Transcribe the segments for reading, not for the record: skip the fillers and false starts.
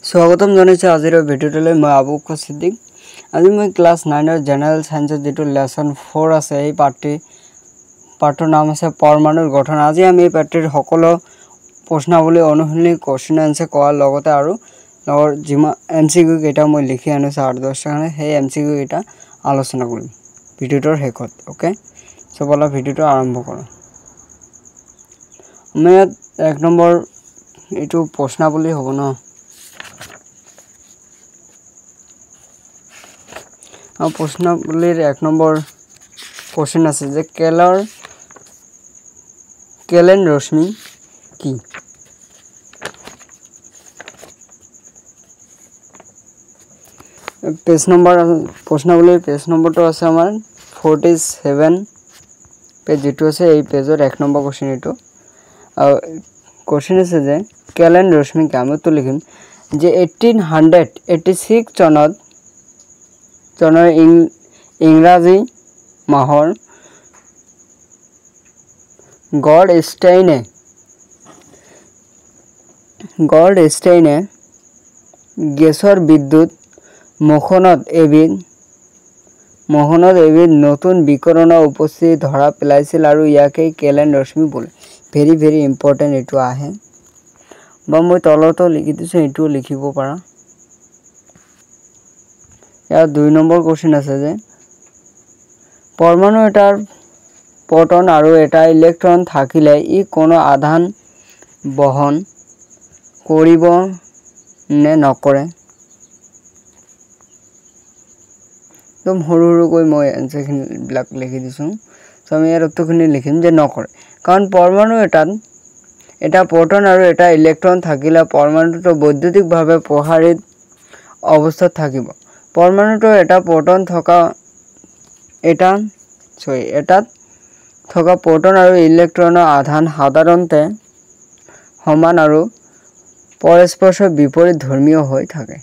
স্বাগতম জনাইছো আজিৰ ভিডিঅ'টোলৈ মই আবুকা সিদ্দিক। আজি মই ক্লাস 9 জেনাৰেল সায়েন্সৰ যেটো লেসন 4 আছে এই পাঠৰ নাম আছে পৰমাণুৰ গঠন। আজি আমি এই পাঠৰ সকলো প্ৰশ্নাৱলী অনুসৰণ কোৱেশ্চন আনসাৰ কৰাৰ লগতে আৰু এমসিকিউ কেইটা মই লিখি আনিছো 8-10 টা সেই এমসিকিউ কেইটা আলোচনা কৰিম ভিডিঅ'টোৰ শেষত। ওকে, সো বলা ভিডিঅ'টো আৰম্ভ কৰোঁ। আমি এক নম্বৰ এইটো প্ৰশ্নাৱলী হ'ব ন। প্ৰশ্নাৱলীৰ 1 নম্বৰ কোৱেশ্চন আছে যে কেলেন ৰশ্মি কি? পেজ নম্বৰ প্ৰশ্নাৱলীৰ পেজ নম্বৰটো আছে আমাৰ 47 পেজ যেটো আছে এই পেজৰ 1 নম্বৰ কোৱেশ্চন এটো। কোৱেশ্চন আছে যে কেলেন ৰশ্মি কি? আমি তো লিখিম যে 1886 চনৰ ইংৰাজী মাহৰ গল্ডষ্টাইনে গেছৰ বিদ্যুৎ মোহনত এবিধ নতুন বিকৰণৰ উপস্থিতি ধৰা পেলাইছিল আৰু ইয়াকে কেলেন ৰশ্মি বোলে। ভেৰি ইম্পৰ্টেন্ট এটো আহে বা মই তলতো লিখি দিছো, এটো লিখিব পাৰা। ইয়াৰ 2 নম্বৰ কোৱেশ্চন আছে যে পৰমাণু এটাৰ প্ৰটন আৰু এটা ইলেক্ট্ৰন থাকিলে ই কোনো আধান বহন কৰিব নে নকৰে? একদম সৰুকৈ মই এনসাৰখিনি ব্লক লিখি দিছো। সো আমি ইয়াৰ উত্তৰখিনি লিখিম যে নকৰে, কাৰণ পৰমাণু এটা প্ৰটন আৰু এটা ইলেক্ট্ৰন থাকিলে পৰমাণুটো বৈদ্যুতিকভাৱে প্ৰসাৰিত অৱস্থাত থাকিব। পৰমাণুটো এটা প্ৰটন এটাত থকা প্ৰটন আৰু ইলেক্ট্ৰনৰ আধান সাধাৰণতে সমান আৰু পৰস্পৰ বিপৰীত ধৰ্মীয় হৈ থাকে।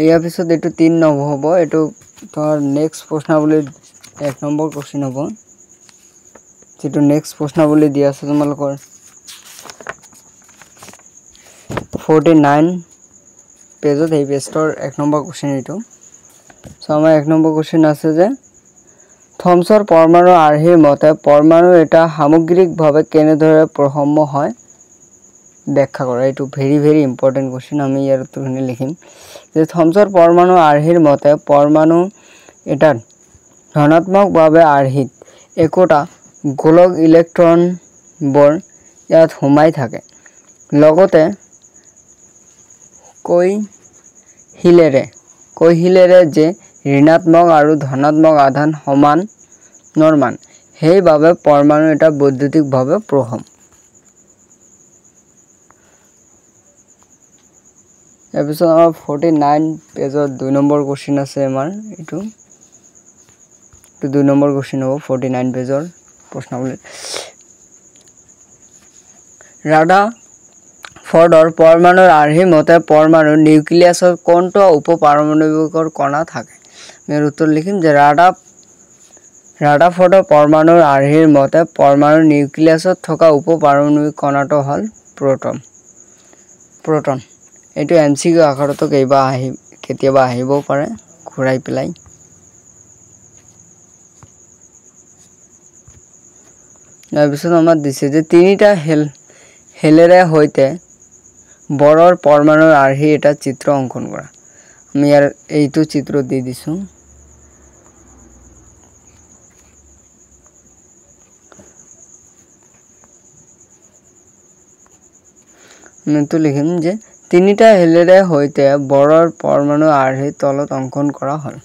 ইয়াৰ পিছত এটো 3 নম্বৰ হ'ব। এটো তোমাৰ নেক্সট প্ৰশ্নাৱলীৰ 1 নম্বৰ কোৱেশ্চন হ'ব, যেটো নেক্সট প্ৰশ্নাৱলী দিয়া আছে তোমালোকৰ 49 পেজত। এই পেজৰ 1 নম্বৰ কোৱেশ্চন এটো। সো আমাৰ 1 নম্বৰ কোৱেশ্চন আছে যে থমছৰ পৰমাণু আৰ্হিৰ মতে পৰমাণু এটা সামগ্ৰিকভাৱে কেনেদৰে প্ৰসম্য হয় ব্যাখ্যা কৰা। এটো ভেৰি ইম্পৰ্টেন্ট কোৱেশ্চন। আমি ইয়াৰ উত্তৰখিনি লিখিম যে থমছৰ পৰমাণু আৰ্হিৰ মতে পৰমাণু এটাৰ ধনাত্মকভাৱে আৰ্হিত একোটা গোলক ইলেক্ট্ৰনবোৰ ইয়াত সোমাই থাকে। লগতে কৈহিলেৰে যে ঋণাত্মক আৰু ধনাত্মক আধান সমানৰ মান, সেইবাবে পৰমাণু এটা বৈদ্যুতিকভাৱে প্ৰসম। ইয়াৰ পিছত আমাৰ 49 পেজত 2 নম্বৰ কোৱেশ্চন আছে আমাৰ এটো 2 নম্বৰ কোৱেশ্চন হ'ব 49 পেজৰ প্ৰশ্নাৱলী। ৰাদাৰফৰ্ডৰ পৰমাণুৰ আৰ্হিৰ মতে পৰমাণুৰ নিউক্লিয়াছত কোনটো উপপাৰমাণৱিক কণা থাকে? আমি উত্তৰ লিখিম যে ৰাদাৰফৰ্ডৰ পৰমাণুৰ আৰ্হিৰ মতে পৰমাণুৰ নিউক্লিয়াছত থকা উপপাৰমাণৱিক কণাটো হ'ল প্ৰটন। এটো এমসিকিউ আকাৰতো কেতিয়াবা আহিব পাৰে ঘূৰাই পেলাই। ইয়াৰ পিছত আমাৰ দিছে যে 3টা হেলেৰে সৈতে বৰৰ পৰমাণুৰ আৰ্হি এটা চিত্ৰ অংকন কৰা। আমি ইয়াৰ এইটো চিত্ৰ দি দিছো। আমি তো লিখিম যে 3টা হেলেৰে সৈতে বৰৰ পৰমাণু আৰ্হি তলত অংকন কৰা হ'ল।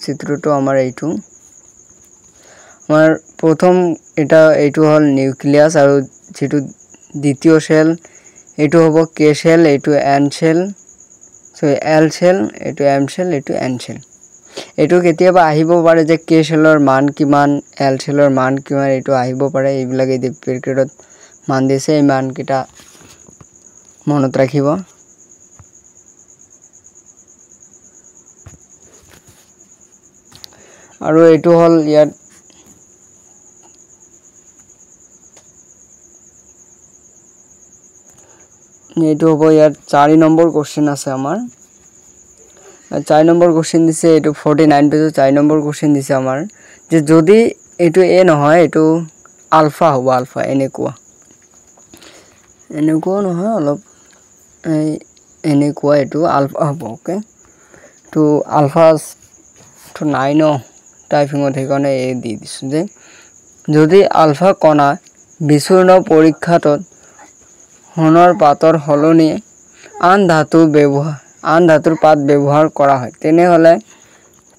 চিত্ৰটো আমাৰ এইটো। আমাৰ প্ৰথম এইটো হ'ল নিউক্লিয়াছ আৰু যেটো দ্বিতীয় সেল এইটো হ'ব কে সেল, এইটো এন সেল, এল সেল, এইটো এম সেল, এইটো এন সেল। এইটো কেতিয়াবা আহিব পাৰে যে কে সেলৰ মান কিমান, এল সেলৰ মান কিমান, এইটো আহিব পাৰে। এইবিলাক এই পিৰিয়ডত মান দিছে, এই মান কিটা মনত ৰাখিব। আৰু এইটো হল ইয়াত এইটো হ'ব ইয়াত 4 নম্বৰ কোশ্চেন আছে আমাৰ 4 নম্বৰ কোশ্চেন দিছে এইটো 49 পেজত 4 নম্বৰ কোশ্চেন দিছে আমাৰ যে যদি এইটো এ নহয় এইটো আলফা হ'ব আলফা এনেকুৱা নহয় অলপ এনেকুৱা এইটো আলফা হ'ব ওকে তো আলফা তো 9 টাইপিংত হেকনে এ দি দিছো যে যদি আলফা কণা বিচূৰ্ণ পৰীক্ষাত সোণৰ পাতৰ হলনি আন ধাতুৰ পাত ব্যৱহাৰ কৰা হয় তেনেহলে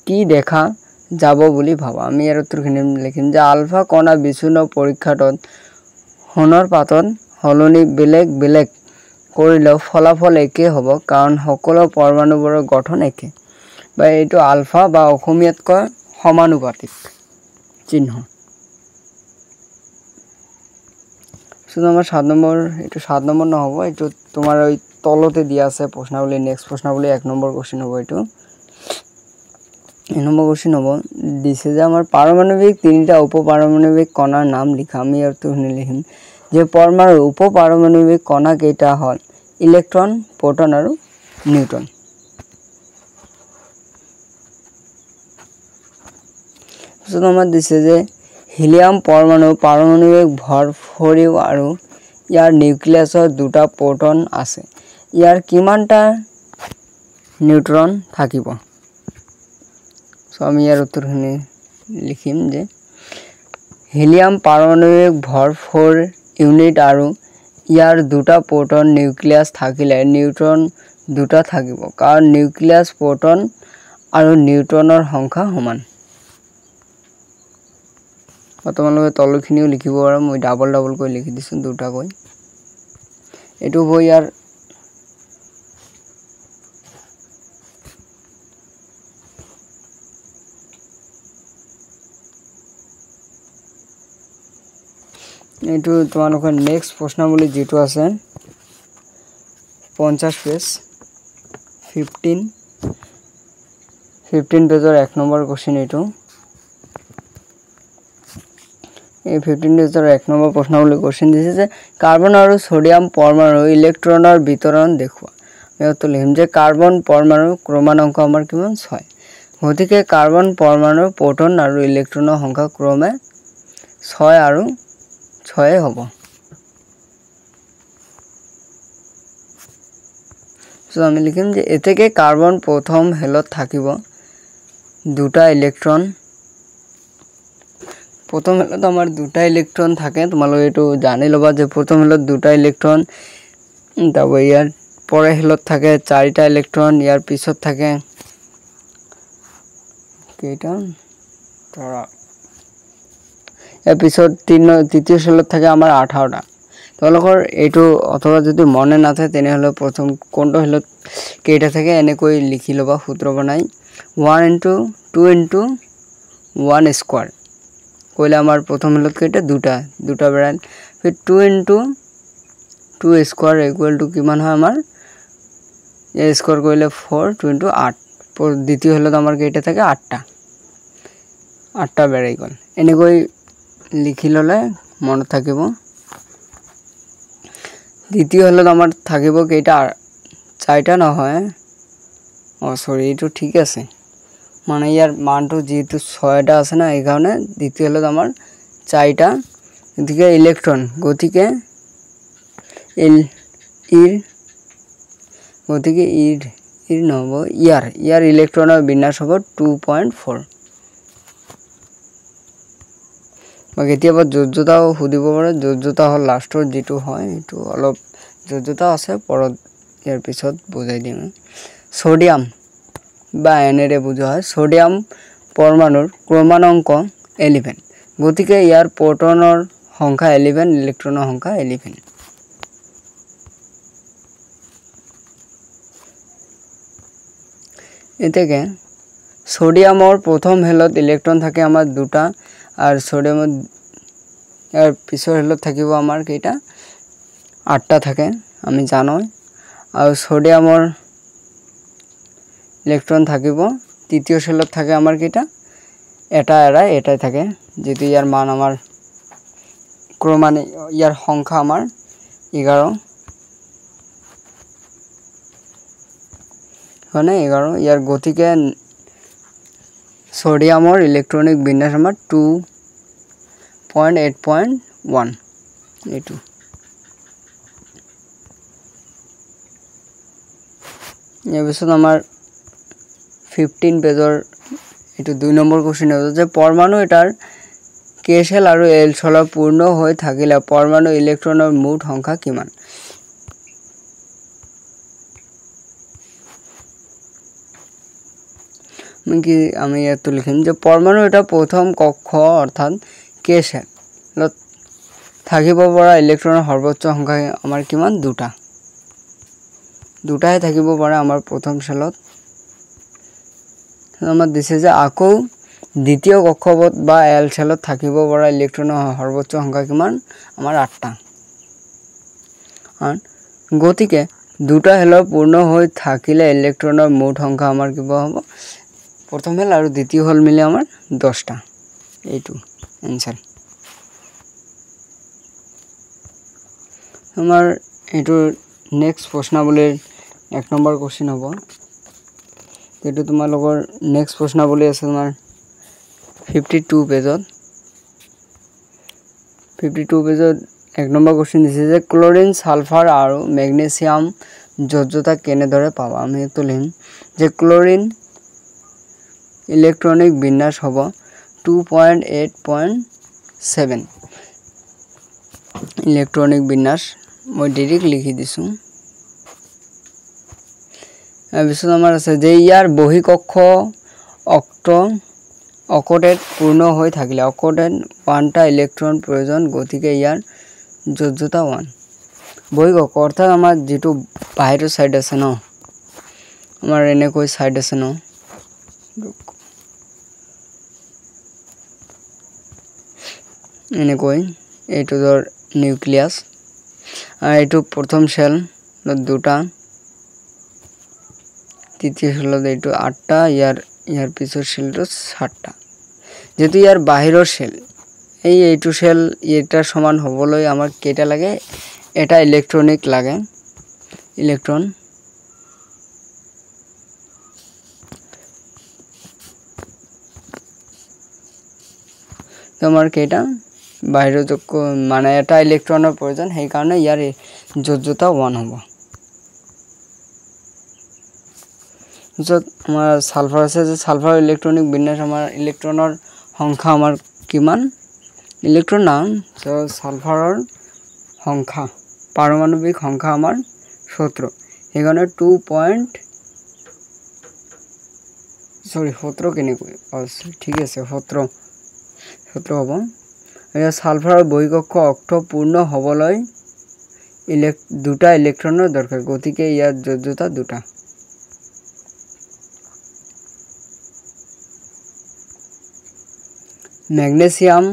কি দেখা যাব বুলি ভাবা আমি ইয়াৰ উত্তৰখিনি লিখিম যে আলফা কণা বিচূৰ্ণ পৰীক্ষাত সোণৰ পাতৰ হলনি বেলেগ কৰিলেও ফলাফল একে হ'ব কাৰণ সকলো পৰমাণুবোৰৰ গঠন একে বা এইটো আলফা বা অসমীয়াতকৈ সমানুপাতিক চিহ্ন শুধু আমার 7 নম্বর এটা 7 নম্বর না হবে এটা তোমার ওই তলতে দিয়া আছে প্রশ্নাবলী নেক্সট প্রশ্নাবলী 1 নম্বর কোশ্চেন হবে এটা 1 নম্বর কোশ্চেন হবে দিছে যে আমার পারমাণবিক তিনটা উপপারমাণবিক কণার নাম লিখা আমি আর তো লিখিম যে পরমাণুর উপপারমাণবিক কণা কেইটা হল ইলেকট্রন প্রোটন আর নিউট্রন শুধু আমার দিছে যে হিলিয়াম পরমাণু পারমাণবিক ভর ফৰিও আৰু ইয়াৰ নিউক্লিয়াছৰ দুটা প্ৰটন আছে ইয়াৰ কিমানটা নিউট্ৰন থাকিব সো আমি ইয়াৰ উত্তৰখিনি লিখিম যে হিলিয়াম পাৰমাণবিক ভৰ 4 ইউনিট আৰু ইয়াৰ দুটা প্ৰটন নিউক্লিয়াছ থাকিলে নিউট্ৰন দুটা থাকিব কাৰণ নিউক্লিয়াছ প্ৰটন আৰু নিউট্ৰনৰ সংখ্যা সমান তোমালোকে তলখিনিও লিখিব আৰু মই ডাবল কৈ লিখি দিছো দুটা কৈ এটো হয় ইয়াৰ এটো তোমালোকৰ নেক্সট প্ৰশ্নাৱলী যেটো আছে 50 পেজ 15 পেজৰ 1 নম্বৰ কোশ্চেন এটো এই 15 পেজৰ 1 নম্বৰ প্ৰশ্নাৱলী কোশ্চেন দিছে যে কাৰ্বন আৰু সোডিয়াম পৰমাণু ইলেক্ট্ৰনৰ বিতৰণ দেখুৱা আমি লিখিম যে কাৰ্বন পৰমাণুৰ ক্ৰমাঙ্ক আমাৰ কিমান 6 গতিকে কাৰ্বন পৰমাণুৰ প্ৰটন আৰু ইলেক্ট্ৰনৰ সংখ্যা ক্ৰমে 6 আৰু 6 হ'ব সো আমি লিখিম যে এতেকে কাৰ্বন প্ৰথম হেলত থাকিব দুটা ইলেক্ট্ৰন প্রথম হেলত আমার দুটা ইলেকট্রন থাকে তোমালোকে এটো জানি লবা যে প্রথম হেলত দুটা ইলেকট্রন তারপর ইয়ার পরে হেলত থাকে চারটা ইলেকট্রন ইয়ার পিছত থাকে কেইটা ধৰা ইয়াৰ পিছত তৃতীয় হেলত থাকে আমাৰ 18টা তোমালোকৰ এটো অথবা যদি মনে না থাকে তেনে হলে প্রথম কোনটো হেলত কেইটা থাকে এনেকৈ লিখি লবা সূত্র বনাই 1 * 2 * 1 স্কয়ার কইলে আমার প্রথম হেলত কেইটা দুটা বেড়াল ফির 2 * 2 স্কয়ার ইকুয়াল টু কিমান হয় আমার এ স্কয়ার কইলে 4 2 * 8 দ্বিতীয় হেলত আমার কেইটা থাকে 8টা বেড়াই গল এনেকৈ লিখি ললে মনত থাকিব দ্বিতীয় হেলত আমার থাকিব কেইটা 4টা নহয় সরি এটো ঠিক আছে মানে ইয়ার মানটো যেহেতু 6টা আছে না এই কারণে দ্বিতীয় হলো আমার 4টা এদিকে ইলেকট্রন গতিকে নহব ইয়ার ইলেকট্রনের বিন্যাস হবে 2.4 বা কেতিয়াবা যোজ্যতাও সুধিব পাৰে যোজ্যতা হল লাষ্টৰ যেটো হয় এটো অলপ যোজ্যতা আছে পৰত ইয়াৰ পিছত বুজাই দিম সোডিয়াম বা এনেৰে বুজোৱা হয় সোডিয়াম পৰমাণুৰ ক্ৰমাঙ্ক 11 গতিকে ইয়াৰ প্ৰটনৰ সংখ্যা 11 ইলেক্ট্ৰনৰ সংখ্যা 11 এতেকে সোডিয়ামৰ প্ৰথম হেলত ইলেক্ট্ৰন থাকে আমাৰ দুটা আৰ সোডিয়ামৰ ইয়াৰ পিছৰ হেলত থাকিব আমাৰ কেইটা 8টা থাকে আমি জানো আৰু সোডিয়ামৰ ইলেক্ট্ৰন থাকিব তৃতীয় সেলত থাকে আমাৰ কেটা এটা এৰাই এটাই থাকে যেটো ইয়াৰ মান আমাৰ ক্ৰমানে ইয়াৰ সংখ্যা আমাৰ 11 মানে 11 ইয়াৰ গতিকে সোডিয়ামৰ ইলেক্ট্ৰনিক বিন্যাস আমাৰ 2.8.1 এইটো ইয়াৰ পিছত আমাৰ 15 পেজৰ এইটো 2 নম্বৰ কোশ্চেন আছে যে পৰমাণু এটাৰ কে শেল আৰু এল শেল পূৰ্ণ হৈ থাকিলে পৰমাণু ইলেক্ট্ৰনৰ মুঠ সংখ্যা কিমান আমি ইয়াত লিখিম যে পৰমাণু এটা প্ৰথম কক্ষ অৰ্থাৎ কে শেলত থাকিব পৰা ইলেক্ট্ৰনৰ সৰ্বোচ্চ সংখ্যা আমাৰ কিমান দুটাহে থাকিব পাৰে আমাৰ প্ৰথম শেলত আমাৰ দিছে যে আকৌ দ্বিতীয় কক্ষপথ বা এল শেলত থাকিব পৰা ইলেক্ট্ৰনৰ সৰ্বোচ্চ সংখ্যা কিমান আমাৰ 8টা গতিকে দুটা শেল পূৰ্ণ হৈ থাকিলে ইলেক্ট্ৰনৰ মুঠ সংখ্যা আমাৰ কিবা হ'ব প্ৰথম শেল আৰু দ্বিতীয় শেল মিলি আমাৰ 10টা এইটো आंसर আমাৰ এটো নেক্সট প্ৰশ্নাৱলীৰ 1 নম্বৰ কোশ্চেন হ'ব এটো তোমালোকৰ নেক্সট প্ৰশ্নাৱলী আছে তোমাৰ 52 পেজত 1 নম্বৰ কোশ্চেন দিছে যে ক্লোৰিন সালফাৰ আৰু মেগনেছিয়াম যজতা কেনেদৰে পাবা আমি তো লিখিম যে ক্লোৰিন ইলেক্ট্ৰনিক বিন্যাস হ'ব 2.8.7 ইলেক্ট্ৰনিক বিন্যাস মই ডাইৰেক্ট লিখি দিছো আবিছত আমাৰ আছে যে ইয়াৰ বহিকক্ষ অকটেট পূৰ্ণ হৈ থাকিলে অকটেট 1টা ইলেক্ট্ৰন প্ৰয়োজন গতিকে ইয়াৰ যজতা 1 বহিকক্ষ অৰ্থাৎ আমাৰ যেটো বাহিৰৰ সাইড আছে ন আমাৰ এনে কৈ সাইড আছে ন এনে কৈ এইটো ধৰ নিউক্লিয়াস আৰ এইটো প্ৰথম শেল দুটা তৃতীয় শেল এইটো 8টা ইয়াৰ পিছৰ শেলটো 7টা যেটো ইয়াৰ বাহিৰৰ শেল এইটো শেল এটা সমান হবলৈ আমাৰ কেটা লাগে এটা ইলেক্ট্ৰনিক লাগে ইলেক্ট্ৰন তোমাৰ কেটা বাহিৰত মানে এটা ইলেক্ট্ৰনৰ প্ৰয়োজন সেই কাৰণে ইয়াৰ যজতা 1 হ'ব যত আমাৰ সালফাৰ আছে যে সালফাৰ ইলেক্ট্ৰনিক বিন্যাস আমাৰ ইলেক্ট্ৰনৰ সংখ্যা আমাৰ কিমান ইলেক্ট্ৰন নাম সালফাৰৰ সংখ্যা পাৰমাণবিক সংখ্যা আমাৰ 17 এখানে 17 কেনে কই ঠিক আছে 17 হ'ব এয়া সালফাৰৰ বহিকক্ষ অক্ট পূৰ্ণ হবলৈ দুটা ইলেক্ট্ৰনৰ দৰকাৰ গতিকে ইয়াৰ যজতা দুটা मैग्नेशियम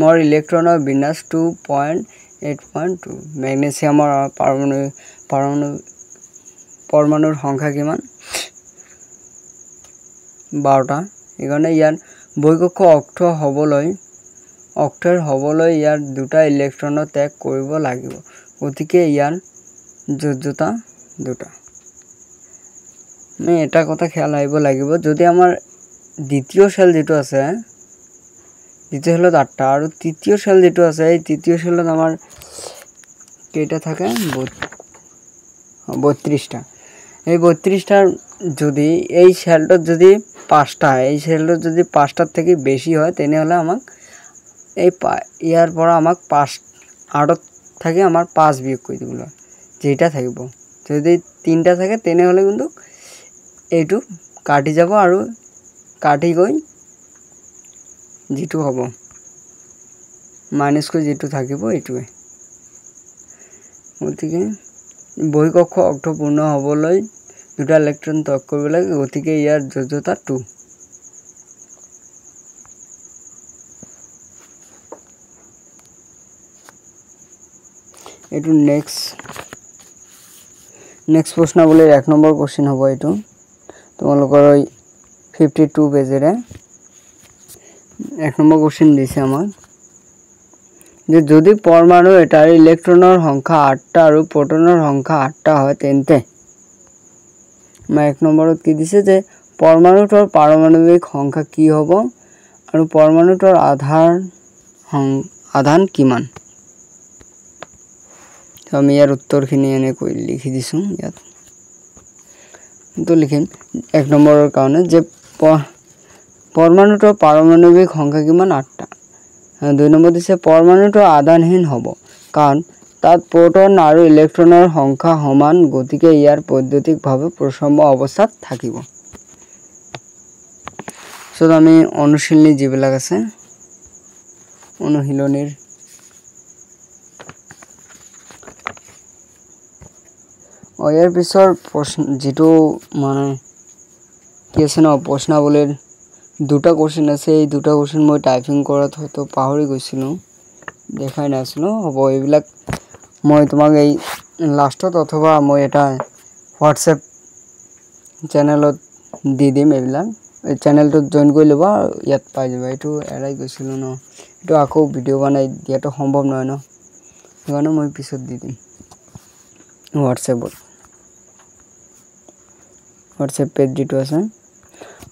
मोर इलेक्ट्रॉनर विन्यास 2.8.2 मैग्नेशियमर परमाणुर संख्या किमान 12টা এখানে ইয়াৰ বহিকক্ষ অক্টেৰ হবলৈ ইয়াৰ দুটা ইলেক্ট্ৰন ত্যাগ কৰিব লাগিব গতিকে ইয়াৰ যজতা দুটা মই এটা কথা খেয়াল আহিব লাগিব যদি আমাৰ দ্বিতীয় শেল যেটো আছে দ্বিতীয় শেলত 8টা আৰু তৃতীয় শেল যেটো আছে এই তৃতীয় শেলত আমাৰ কেটা থাকে 32টা এই 32টাৰ যদি এই শেলটো যদি 5টা এই শেলটো যদি 5টাৰ থেকে বেশি হয় তেনে হলে আমাক এই ইয়াৰ পৰা আমাক 8 থাকে আমাৰ 5 বিয়োগ কৰি দিব লাগে যেটা থাকিব যদি 3টা থাকে তেনে হলে কিন্তু এইটো কাটি যাব আৰু কাটি গৈ যেটো হ'ব মাইনাস কৈ যেটো থাকিব এইটোৱে গতিকে বহিকক্ষ অক্ট পূৰ্ণ হবলৈ দুটা ইলেক্ট্ৰন ত্যাগ কৰিব লাগে গতিকে ইয়াৰ যজতা 2 এটো নেক্সট প্ৰশ্নাৱলীৰ 1 নম্বৰ কোশ্চেন হ'ব এটো তোমালোকৰ 52 পেজেৰে 1 নম্বৰ কোশ্চেন দিছে আমাক যে যদি পৰমাণু এটাৰ ইলেক্ট্ৰনৰ সংখ্যা 8টা আৰু প্ৰটনৰ সংখ্যা 8টা হয় তেন্তে 1 নম্বৰত কি দিছে যে পৰমাণুটোৰ পাৰমাণবিক সংখ্যা কি হ'ব আৰু পৰমাণুটোৰ আধান কিমান আমি ইয়াৰ উত্তৰখিনি এনেকৈ লিখি দিছো ইয়াত তো লিখিম 1 নম্বৰৰ কাৰণে যে পৰমাণুটোৰ পাৰমাণবিক সংখ্যা কিমান 8টা 2 নম্বৰ দিছে পৰমাণুটো আধানহীন হ'ব কাৰণ তাত প্ৰটন আৰু ইলেক্ট্ৰনৰ সংখ্যা সমান গতিকে ইয়াৰ পদ্ধতিকভাৱে প্ৰসম্য অৱস্থাত থাকিব সো আমি অনুশীলনী যিবিলাক আছে অনুশীলনীৰ ইয়াৰ পিছৰ প্ৰশ্ন যেটো মানে কি আছে ন প্ৰশ্নাৱলীৰ দুটা কোশ্চেন আছে এই দুটা কোশ্চেন মই টাইপিং কৰাত হয়তো পাহৰি গৈছিলো দেখাই নাছিলো হ'ব এইবিলাক মই তোমাক এই লাষ্টত অথবা মই এটা WhatsApp চেনেলত দি দিম এইবিলাক এই চেনেলটো জয়েন কৰি লবা ইয়াত পাই যাবা এটো এৰাই গৈছিল ন এটো আকৌ ভিডিও বনাই দিয়াটো সম্ভৱ নহয় ন সেইকাৰণে মই পিছত দি দিম WhatsApp পেজ যেটো আছে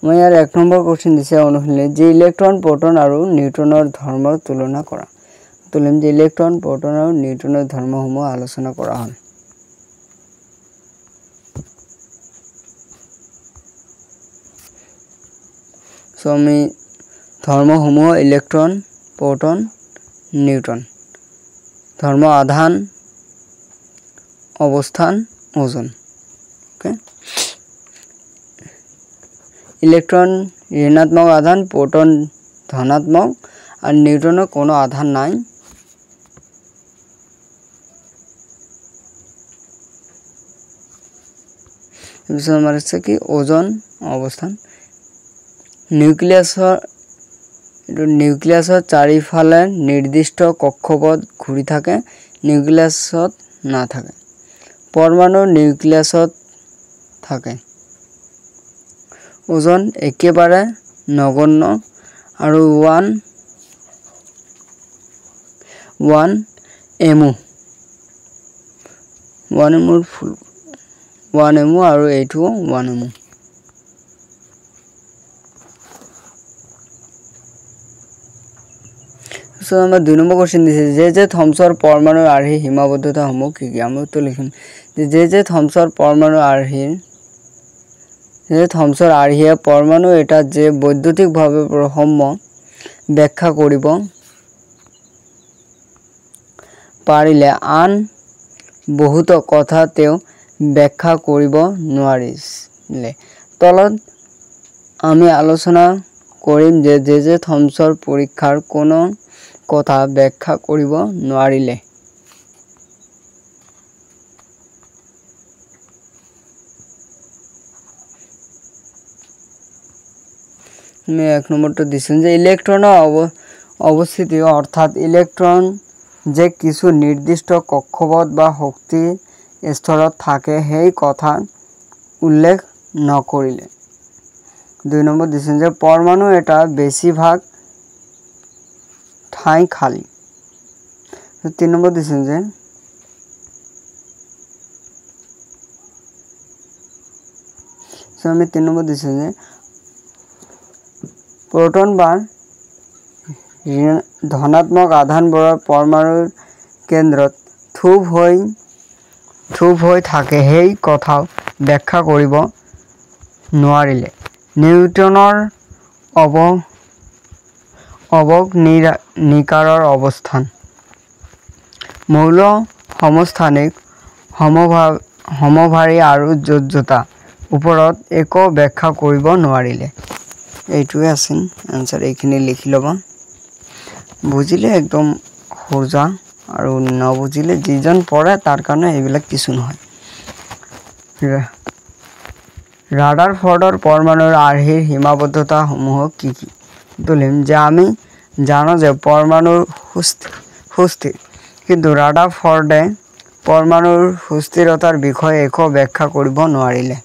মই ইয়াৰ 1 নম্বৰ কোশ্চেন দিছে অনুশীলনী যে ইলেক্ট্ৰন প্ৰটন আৰু নিউট্ৰনৰ ধৰ্মৰ তুলনা কৰা তুলনা যে ইলেক্ট্ৰন প্ৰটন আৰু নিউট্ৰনৰ ধৰ্মসমূহ আলোচনা কৰা হ'ল সো আমি ধৰ্মসমূহ ইলেক্ট্ৰন প্ৰটন নিউট্ৰন ধৰ্ম আধান অৱস্থান ওজন ওকে ইলেক্ট্ৰন ঋণাত্মক আধান প্ৰোটন ধনাত্মক আৰ নিউট্ৰনেৰ কোনো আধান নাই এবিষয় আমাৰ আছে কি ওজন অবস্থান নিউক্লিয়াসৰ চাৰিফালে নিৰ্দিষ্ট কক্ষপথ ঘূৰি থাকে নিউক্লিয়াসত নাথাকে পৰমাণু নিউক্লিয়াসত থাকে ওজন একেবাৰে নগণ্য আৰু 1 এমু 1 এমুৰ ফুল 1 এমু আৰু এইটো 1 এমু সো আমৰা 2 নম্বৰ কোশ্চেন দিছে যে থমসৰ পৰমাণুৰ আৰ্হি সীমাবদ্ধতা সমূহ কি কি আমি তো লিখিম যে থমসৰ পৰমাণুৰ আৰ্হি থমসৰ আৰ্হিয়ে পৰমাণু এটা যে বৈদ্যুতিকভাৱে প্ৰসম্য ব্যাখ্যা কৰিব পাৰিলে আন বহুত কথা তেওঁ ব্যাখ্যা কৰিব নোৱাৰিলে তলত আমি আলোচনা কৰিম যে থমসৰ পৰীক্ষাৰ কোনো কথা ব্যাখ্যা কৰিব নোৱাৰিলে আমি 1 নম্বৰটো দিছো যে ইলেক্ট্ৰনৰ অৱস্থিতি অৰ্থাৎ ইলেক্ট্ৰন যে কিছু নিৰ্দিষ্ট কক্ষপথ বা শক্তি স্তৰত থাকে সেই কথা উল্লেখ নকৰিলে 2 নম্বৰ দিছো যে পৰমাণু এটা বেছিভাগ ঠাই খালি 3 নম্বৰ দিছো যে আমি 3 নম্বৰ দিছো যে प्रोटन বা ধনাত্মক আধানবোৰৰ পৰমাণুৰ কেন্দ্ৰত থুপ হৈ থাকে সেই কথা ব্যাখ্যা কৰিব নোৱাৰিলে নিউটনৰ অৱনিকাৰৰ অৱস্থান মৌল সমস্থানিক সমভাৰী আৰু যোজ্যতা ওপৰত একো ব্যাখ্যা কৰিব নোৱাৰিলে এইটোৱে আছিল আনসাৰ এইখিনি লিখি লবা বুজিলে একদম সহজা আৰু নবুজিলে যিজন পঢ়ে তাৰ কাৰণে এইবিলাক কিছু নহয় ৰাদাৰফৰ্ডৰ পৰমাণুৰ আৰ্হিৰ সীমাবদ্ধতা সমূহ কি কি তুলিম যে আমি জানো যে পৰমাণুৰ সুস্থিৰ কিন্তু ৰাদাৰফৰ্ডে পৰমাণুৰ সুস্থিৰতাৰ বিষয়ে একো ব্যাখ্যা কৰিব নোৱাৰিলে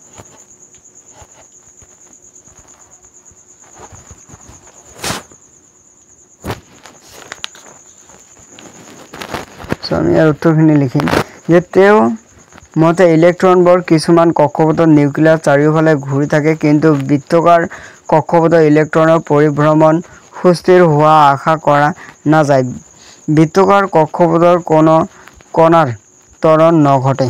সো আমি ইয়াৰ উত্তৰখিনি লিখিম যে তেওঁ মতে ইলেক্ট্ৰনবোৰ কিছুমান কক্ষপথৰ নিউক্লিয়াছ চাৰিওফালে ঘূৰি থাকে কিন্তু বৃত্তাকাৰ কক্ষপথৰ ইলেক্ট্ৰনৰ পৰিভ্ৰমণ সুস্থিৰ হোৱা আশা কৰা নাযায় বৃত্তাকাৰ কক্ষপথৰ কোনো কণাৰ ত্বৰণ নঘটে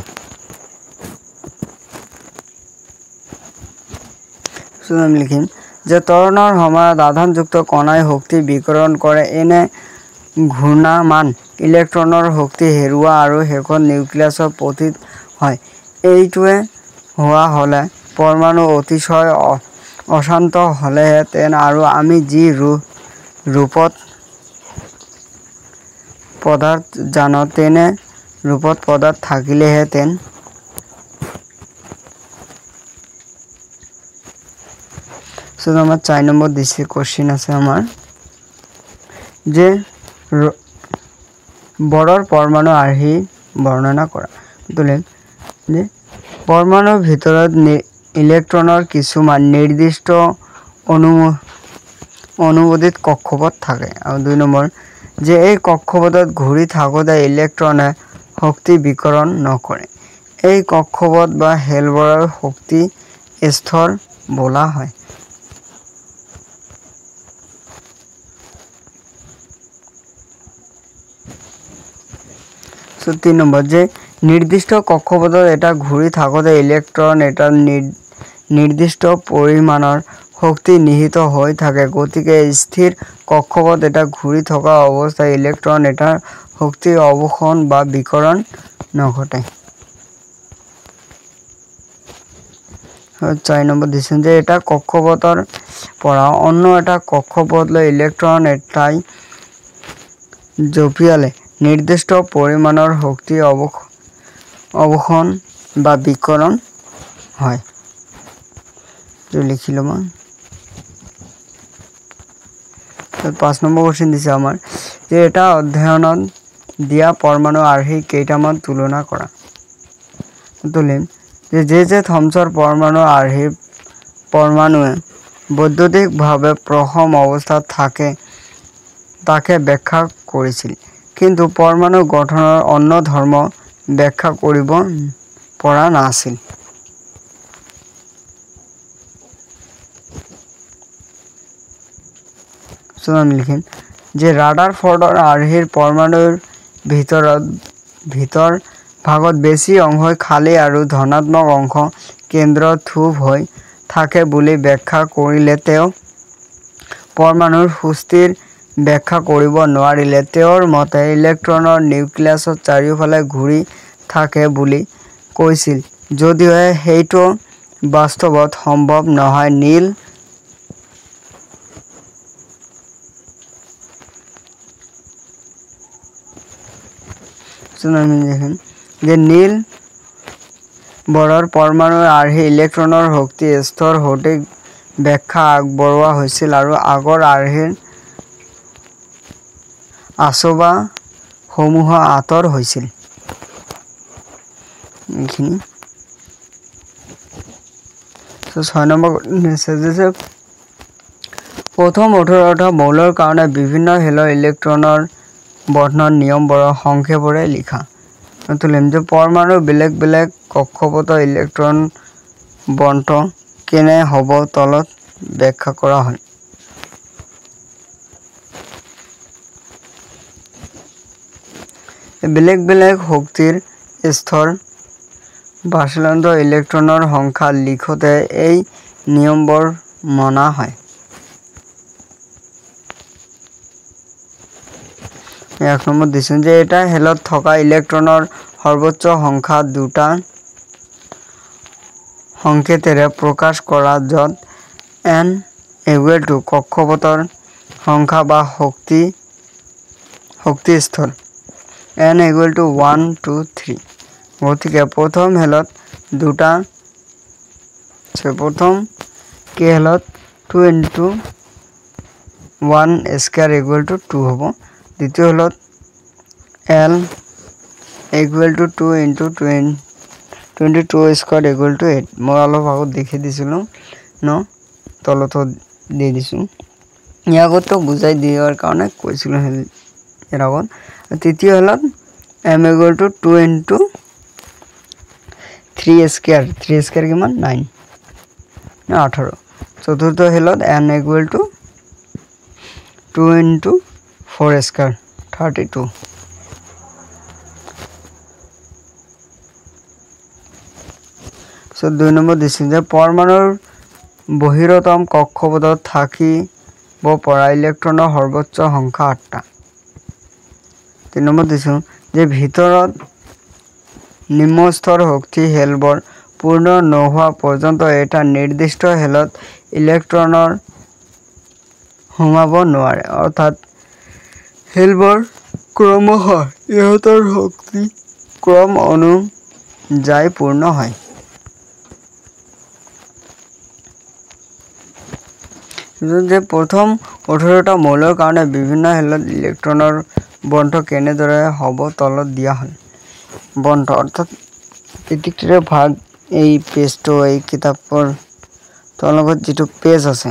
সো আমি লিখিম যে ত্বৰণৰ সময়ত আধানযুক্ত কণাই শক্তি বিকিৰণ কৰে এনে ঘূৰ্ণায়মান ইলেক্ট্ৰনৰ শক্তি হেৰুৱা আৰু শেষত নিউক্লিয়াছত পতিত হয় এইটোৱে হোৱা হলে পৰমাণু অতিশয় অশান্ত হলেহেঁতেন আৰু আমি যি ৰূপত পদাৰ্থ জানো তেনে ৰূপত পদাৰ্থ থাকিলেহেঁতেন সো আমাৰ 4 নম্বৰ দিছে কোশ্চেন আছে আমাৰ যে বড়ৰ পৰমাণু আৰ্হি বৰ্ণনা কৰা তুলিম যে পৰমাণুৰ ভিতৰত ইলেক্ট্ৰনৰ কিছুমান নিৰ্দিষ্ট অনুমোদিত কক্ষপথ থাকে আৰু 2 নম্বৰ যে এই কক্ষপথত ঘূৰি থাকোঁতে ইলেক্ট্ৰনে শক্তি বিকিৰণ নকৰে এই কক্ষপথ বা হেলবৰৰ শক্তি স্তৰ বোলা হয় সো 3 নম্বৰ যে নিৰ্দিষ্ট কক্ষপথত এটা ঘূৰি থাকোঁতে ইলেক্ট্ৰন এটা নিৰ্দিষ্ট পৰিমাণৰ শক্তি নিহিত হৈ থাকে গতিকে স্থিৰ কক্ষপথ এটা ঘূৰি থকা অৱস্থাত ইলেক্ট্ৰন এটা শক্তি অৱক্ষয় বা বিকিৰণ নঘটে 4 নম্বৰ দিছে যে এটা কক্ষপথৰ পৰা অন্য এটা কক্ষপথলৈ ইলেক্ট্ৰন এটাই জপিয়ালে নিৰ্দিষ্ট পৰিমাণৰ শক্তি অৱক্ষয় বা বিকিৰণ হয় তো লিখিলো মই 5 নম্বৰ কোশ্চেন দিছে আমাৰ যে এটা অধ্যয়নত দিয়া পৰমাণু আৰ্হি কেইটামান তুলনা কৰা তুলিম যে থমছৰ পৰমাণু আৰ্হি পৰমাণুৱে বৈদ্যুতিকভাৱে প্ৰথম অৱস্থাত থাকে তাকে ব্যাখ্যা কৰিছিল কিন্তু পৰমাণু গঠনৰ অন্য ধৰ্ম ব্যাখ্যা কৰিব পৰা নাছিল সো আমি লিখিম যে ৰাদাৰফৰ্ডৰ আৰ্হিৰ পৰমাণুৰ ভিতৰ ভাগত বেছি অংশ খালী আৰু ধনাত্মক অংশ কেন্দ্ৰত থুপ হৈ থাকে বুলি ব্যাখ্যা কৰিলে তেওঁ পৰমাণুৰ সুস্থিৰ ব্যাখ্যা কৰিব নোৱাৰিলে তেওঁৰ মতে ইলেক্ট্ৰনৰ নিউক্লিয়াছৰ চাৰিওফালে ঘূৰি থাকে বুলি কৈছিল যদিও সেইটো বাস্তৱত সম্ভৱ নহয় নীল যে নীল বৰৰ পৰমাণুৰ আৰ্হি ইলেক্ট্ৰনৰ শক্তি স্তৰ সঠিক ব্যাখ্যা আগবঢ়োৱা হৈছিল আৰু আগৰ আৰ্হিৰ আচবা সমূহ আঁতৰ হৈছিল এইখিনি তো 6 নম্বৰ যে প্ৰথম 18টা মৌলৰ কাৰণে বিভিন্ন হেলৰ ইলেক্ট্ৰনৰ বৰ্ণন নিয়মবোৰ সংক্ষেপৰে লিখা তুলিম যে পৰমাণুৰ বেলেগ বেলেগ কক্ষপথৰ ইলেক্ট্ৰন বণ্টন কেনে হ'ব তলত ব্যাখ্যা কৰা হয় বেলেগ বেলেগ শক্তিৰ স্তৰ বাছলন্দ ইলেক্ট্ৰনৰ সংখ্যা লিখোতে এই নিয়মবোৰ মনা হয় 1 নম্বৰ দিছে যে এটা হেলত থকা ইলেক্ট্ৰনৰ সৰ্বোচ্চ সংখ্যা দুটা সংকেতেৰে প্ৰকাশ কৰা য'ত n = কক্ষপথৰ সংখ্যা বা শক্তি স্তৰ n = 1 2 3 গতিকে প্ৰথম হেলত দুটা প্ৰথম কে হেলত 2 * 1 স্কয়াৰ = 2 হ'ব দ্বিতীয় হেলত l = 2 * 22 স্কয়াৰ = 8 মই অলপ আগত দেখি দিছিলো ন তলত দি দিছো ইয়াকতো বুজাই দিয়াৰ কাৰণে কৈছিলো এৰ আগত তৃতীয় হেলত m equal to 2 into 3 square কিমান 9 না 18 চতুর্থ হেলত n equal to 2 into 4 square 32 so 2 number দিছিল যে পৰমাণুৰ বহিৰতম কক্ষপথত থাকিব পৰা ইলেক্ট্ৰনৰ সৰ্বোচ্চ সংখ্যা 8টা 3 নম্বৰ দিছিল যে ভিতৰত নিম্নস্তৰ শক্তি হেলবৰ পূৰ্ণ নোহোৱা পৰ্যন্ত এটা নিৰ্দিষ্ট হেলত ইলেক্ট্ৰনৰ সোমাব নোৱাৰে অৰ্থাৎ হেলবৰ ক্ৰমশ ইহঁতৰ শক্তি ক্ৰম অনুযায়ী পূৰ্ণ হয় যে প্ৰথম 18টা মৌলৰ কাৰণে বিভিন্ন হেলত ইলেক্ট্ৰনৰ বণ্টন কেনেদৰে হ'ব তলত দিয়া হ'ল বণ্টন অৰ্থাৎ এটিকৰে ভাগ এই পেজটো এই কিতাপৰ তলত যেটো পেজ আছে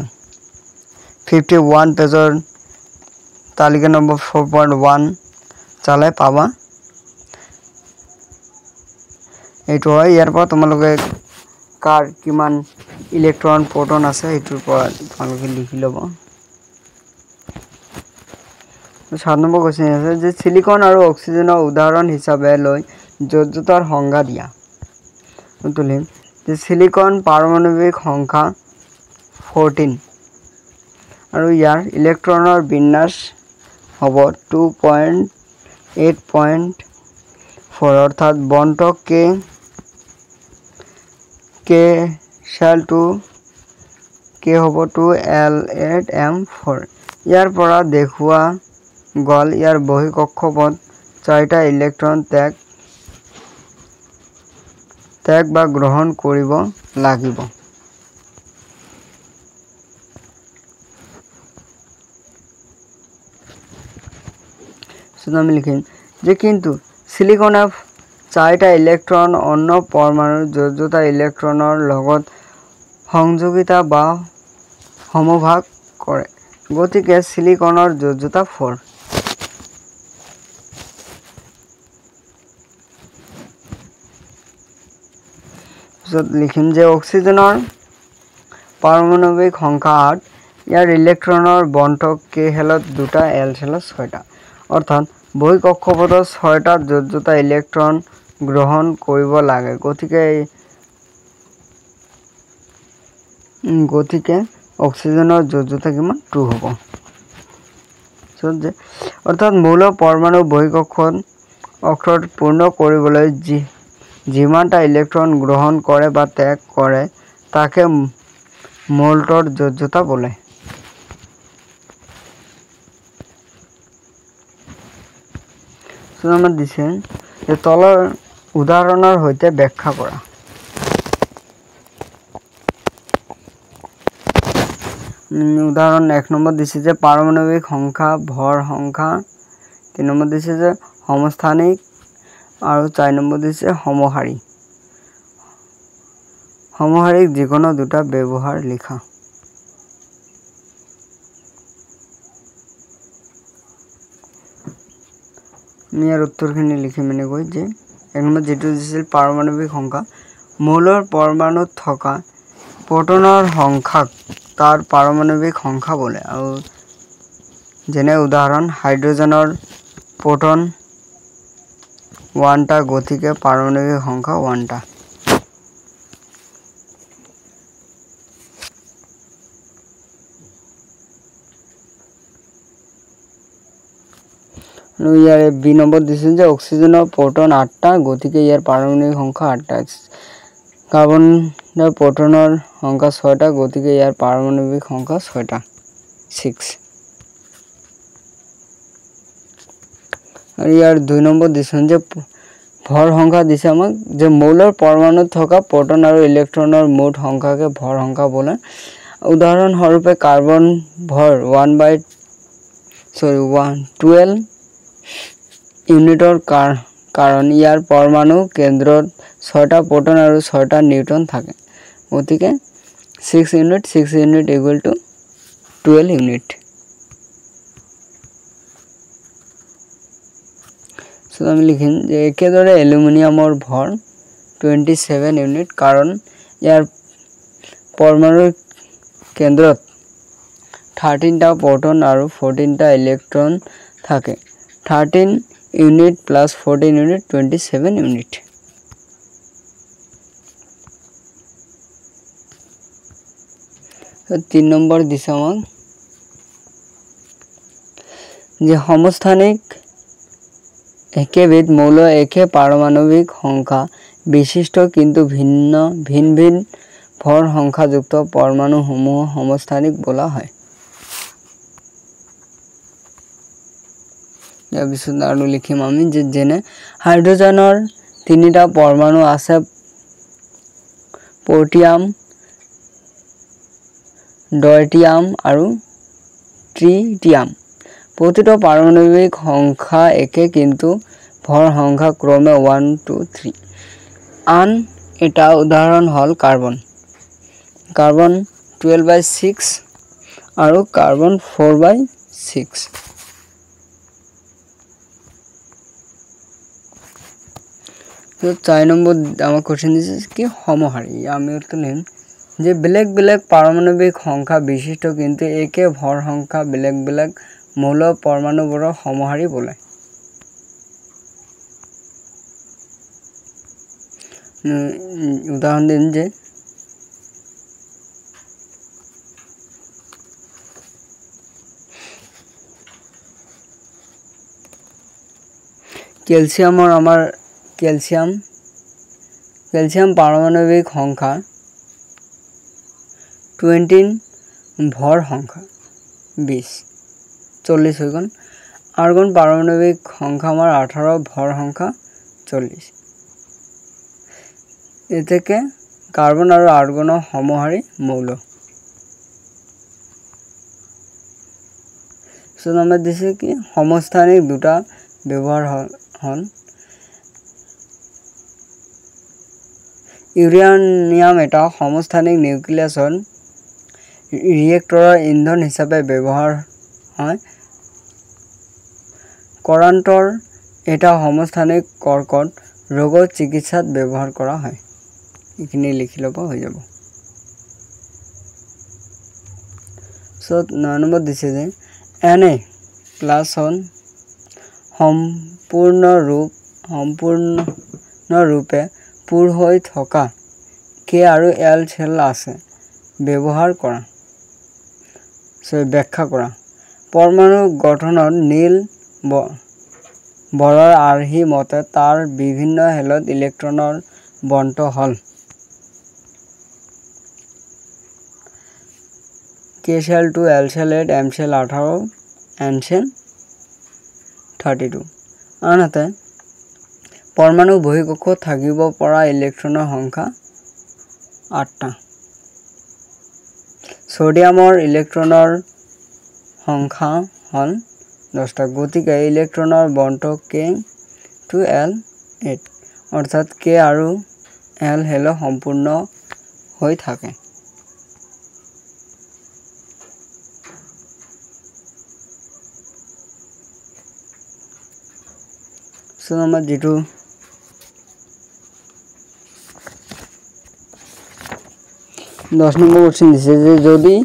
51 পেজৰ তালিকা নম্বৰ 4.1 চালে পাবা এইটো হয় ইয়াৰ পৰা তোমালোকে কাৰ কিমান ইলেক্ট্ৰন প্ৰটন আছে এইটোৰ পৰা তোমালোকে লিখি ল'ব 7 নম্বৰ কোৱেশ্চন আছে যে সিলিকন আৰু অক্সিজেনৰ উদাহৰণ হিচাপে লৈ যোজ্যতাৰ সংজ্ঞা দিয়া তুলিম যে সিলিকন পাৰমাণবিক সংখ্যা 14 আৰু ইয়াৰ ইলেক্ট্ৰনৰ বিন্যাস হ'ব 2.8.4 অৰ্থাৎ বণ্টক k shall to k হ'ব 2l8m4 ইয়াৰ পৰা দেখুৱা গল ইয়াৰ বহি কক্ষপথ 4টা ইলেক্ট্ৰন ত্যাগ বা গ্ৰহণ কৰিব লাগিব আমি লিখিম যে কিন্তু সিলিকনে 4টা ইলেক্ট্ৰন অন্য পৰমাণুৰ যোজ্যতা ইলেক্ট্ৰনৰ লগত সংযোগিতা বা সমভাগ কৰে গতিকে সিলিকনৰ যোজ্যতা 4 লিখিম যে অক্সিজেনৰ পাৰমাণবিক সংখ্যা 8 ইয়াৰ ইলেক্ট্ৰনৰ বণ্টক k হেলত 2টা l হেলত 6টা অৰ্থাৎ বহি কক্ষপথত 6টা যোজ্যতা ইলেক্ট্ৰন গ্ৰহণ কৰিব লাগে গতিকে অক্সিজেনৰ যোজ্যতা কিমান 2 হ'ব অৰ্থাৎ মৌল পৰমাণু বহি কক্ষত অক্ষত পূৰ্ণ কৰিবলৈ যিমানটা ইলেক্ট্ৰন গ্ৰহণ কৰে বা ত্যাগ কৰে তাকে মৌলটোৰ যোজ্যতা বোলে আমাৰ দিছে যে তলৰ উদাহৰণৰ সৈতে ব্যাখ্যা কৰা উদাহৰণ 1 নম্বৰ দিছে যে পাৰমাণবিক সংখ্যা ভৰ সংখ্যা 3 নম্বৰ দিছে যে সমস্থানিক আৰু 4 নম্বৰ দিছে সমহাৰিক যিকোনো দুটা ব্যৱহাৰ লিখা ইয়াৰ উত্তৰখিনি লিখি মানে গৈ যে 1 নম্বৰ যেটো দিছিল পাৰমাণবিক সংখ্যা মৌলৰ পৰমাণুত থকা প্ৰটনৰ সংখ্যাক তাৰ পাৰমাণবিক সংখ্যা বোলে আৰু যেনে উদাহৰণ হাইড্ৰোজেনৰ প্ৰটন 1টা গতিকে পাৰমাণবিক সংখ্যা 1টা ইয়াৰে বি নম্বৰ দিছিল যে অক্সিজেনৰ প্ৰটন 8টা গতিকে ইয়াৰ পাৰমাণবিক সংখ্যা 8টা কাৰ্বনৰ প্ৰটনৰ সংখ্যা 6টা গতিকে ইয়াৰ পাৰমাণবিক সংখ্যা 6টা 6 আৰু ইয়াৰ 2 নম্বৰ দিছিল যে ভৰ সংখ্যা দিছে আমাক যে মৌলৰ পৰমাণুত থকা প্ৰটন আৰু ইলেক্ট্ৰনৰ মুঠ সংখ্যাকে ভৰ সংখ্যা বোলে উদাহৰণ স্বৰূপে কাৰ্বন ভৰ 12 ইউনিটৰ কাৰণ ইয়াৰ পৰমাণু কেন্দ্ৰত 6টা প্ৰটন আৰু 6টা নিউট্ৰন থাকে গতিকে 6 unit equal to 12 unit so আমি লিখিম যে একেদৰে এলুমিনিয়ামৰ ভৰ 27 ইউনিট কাৰণ ইয়াৰ পৰমাণুৰ কেন্দ্ৰত 13টা প্ৰটন আৰু 14টা ইলেক্ট্ৰন থাকে 13 ইউনিট প্লাস 14 ইউনিট 27 ইউনিট तीन नम्बर दिशा जे समस्थानिक एकेबिध मौल एके पारमाणविक संख्या विशिष्ट किंतु भिन्न भिन्न भिन्न भर संख्यायुक्त परमाणु समूह समस्थानिक बोला है यार पिছত আৰু লিখিম আমি যে যেনে হাইড্ৰোজেনৰ তিনিটা পৰমাণু আছে পটাছিয়াম ডয়টিয়াম আৰু ট্ৰিটিয়াম প্ৰতিটো পাৰমাণবিক সংখ্যা একে কিন্তু ভৰ সংখ্যা ক্ৰমে 1 2 3 আন এটা উদাহৰণ হল কাৰ্বন 12/6 আৰু কাৰ্বন 4/6 तो 4 नम्बर आमार क्वेश्चन दिस कि समहारी आमी उत्तर लिखिम जे बेलेग बेलेग पारमाणविक संख्या विशिष्ट किंतु एके भर संख्या बेलेग बेलेग मौल परमाणुবোৰৰ समहारी बोले उदाहरण दिन जे कैल्शियমৰ আমাৰ कैल्शियम पारमाणविक संख्या 20 भर संख्या 20 40 হৈ গল आर्गन पारमाणविक संख्या আমাৰ 18 भर संख्या 40 এতেকে कार्बन और आर्गনৰ সমহাৰী মৌল সো নাম্বাৰ দিছে কি সমস্থানিক দুটা ব্যবহাৰ হল ইউৰেনিয়াম এটা সমস্থানিক নিউক্লিয়াছৰ ৰিয়েক্টৰৰ ইন্ধন হিচাপে ব্যৱহাৰ হয় কৰান্তৰ এটা সমস্থানিক কৰ্কট ৰোগৰ চিকিৎসাত ব্যৱহাৰ কৰা হয় ইখিনি লিখি লব হৈ যাব সো 9 নম্বৰ দিছে যে Na প্লাস হল সম্পূৰ্ণ ৰূপে পুৰ হৈ থকা K আৰু L চেল আছে ব্যৱহাৰ কৰা সো ব্যাখ্যা কৰা পৰমাণু গঠনত নীল বৰৰ আৰ্হি মতে তাৰ বিভিন্ন হেলত ইলেক্ট্ৰনৰ বণ্ট হল K cell 2 L cell 8 M cell 18 N cell 32 আনহাতে परमाणु बहिःকক্ষত থাকিব পৰা ইলেক্ট্ৰনৰ সংখ্যা 8টা সোডিয়ামৰ ইলেক্ট্ৰনৰ সংখ্যা হল 10টা গতিকে ইলেক্ট্ৰনৰ বণ্ট K to L 8 অৰ্থাৎ K আৰু L হেল সম্পূৰ্ণ হৈ থাকে সো আমাৰ যেটো 10 নম্বৰ কোশ্চেন দিছে যে যদি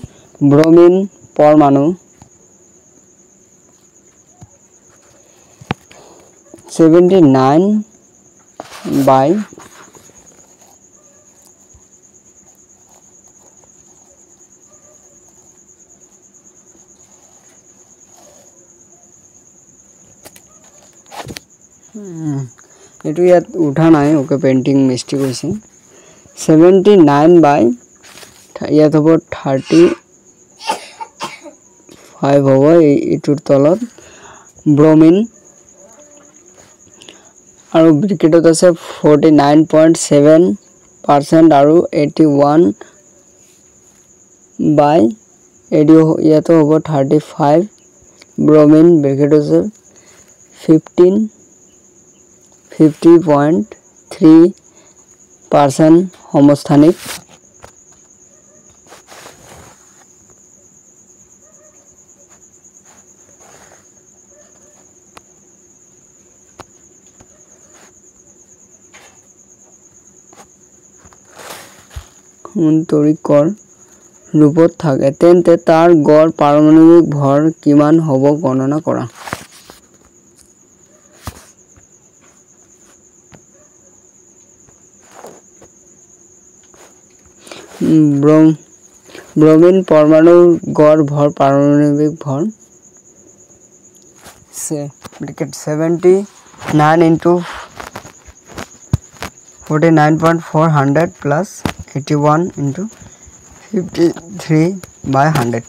ব্রোমিন পরমাণু 79 by एटू यात उठा নাই ओके पेंटिंग मिस्टेक होइसे 79 by ইয়াত হ'ব 35 হ'ব ইটোৰ তলত ব্ৰোমিন আৰু ব্ৰিকেটত আছে 49.7% আৰু 81 by এডিও ইয়াত হ'ব 35 ব্ৰোমিন ব্ৰিকেট আছে 50.3% সমস্থানিক তৰিকৰ ৰূপত থাকে তেন্তে তাৰ গড় পাৰমাণৱিক ভৰ কিমান হ'ব গণনা কৰা ব্ৰমিন পৰমাণুৰ গড় ভৰ পাৰমাণৱিক ভৰ 79 into 49.400 plus 81 into 53/100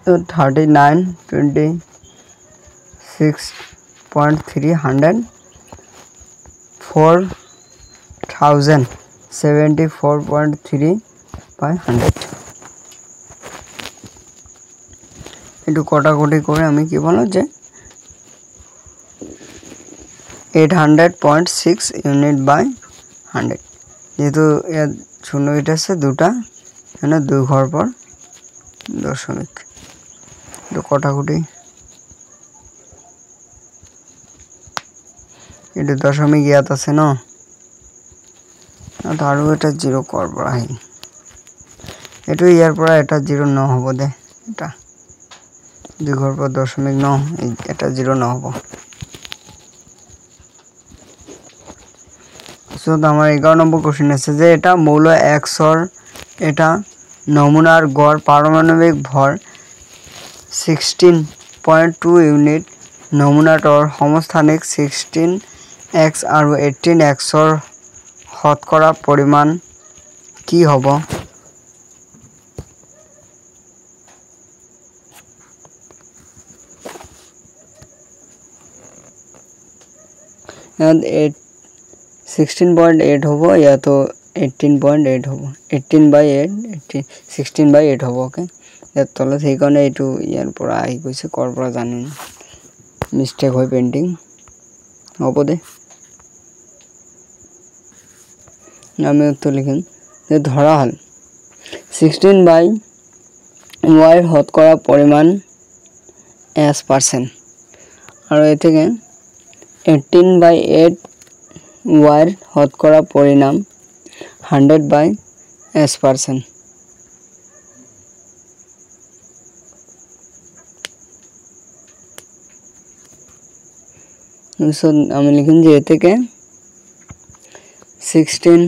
so 39 26.300 4074.3/100 এটু কটাকটি করে আমি কি বলবো যে 800.6 unit by 100 যেহেতু এর শূন্য এটা আছে দুটা মানে দুই ঘর পর দশমিক এটু কটাকটি এটা দশমিক ইয়াত আছে না আৰু এটা 0 করব আহি এটু ইয়ার পর এটা 0 ন হবো দে এটা দুই ঘর পর দশমিক ন এটা 0 ন হবো সো আমার 11 নম্বর কোশ্চেন আছে যে এটা মৌল x এর এটা নমুনার গড় পারমাণবিক ভর 16.2 ইউনিট নমুনাটোৰ সমস্থানিক 16x আৰু 18x এৰ শতকৰা পৰিমাণ কি হ'ব and 16.8 होबो या तो 18.8 होबो 18/8 16/8 होबो ओके यार तले সেই কারণে এটু ইয়ার পর আই কইছে করপরা জানেন মিস্টেক হয় পেন্টিং হবো দে আমি উত্তর লিখেন যে ধরা হল 16/y শতকরা পরিমাণ s% আর এ থেকে 18/8 y শতকরা পরিমাণ 100/s%. So আমি লিখুন যে থেকে 16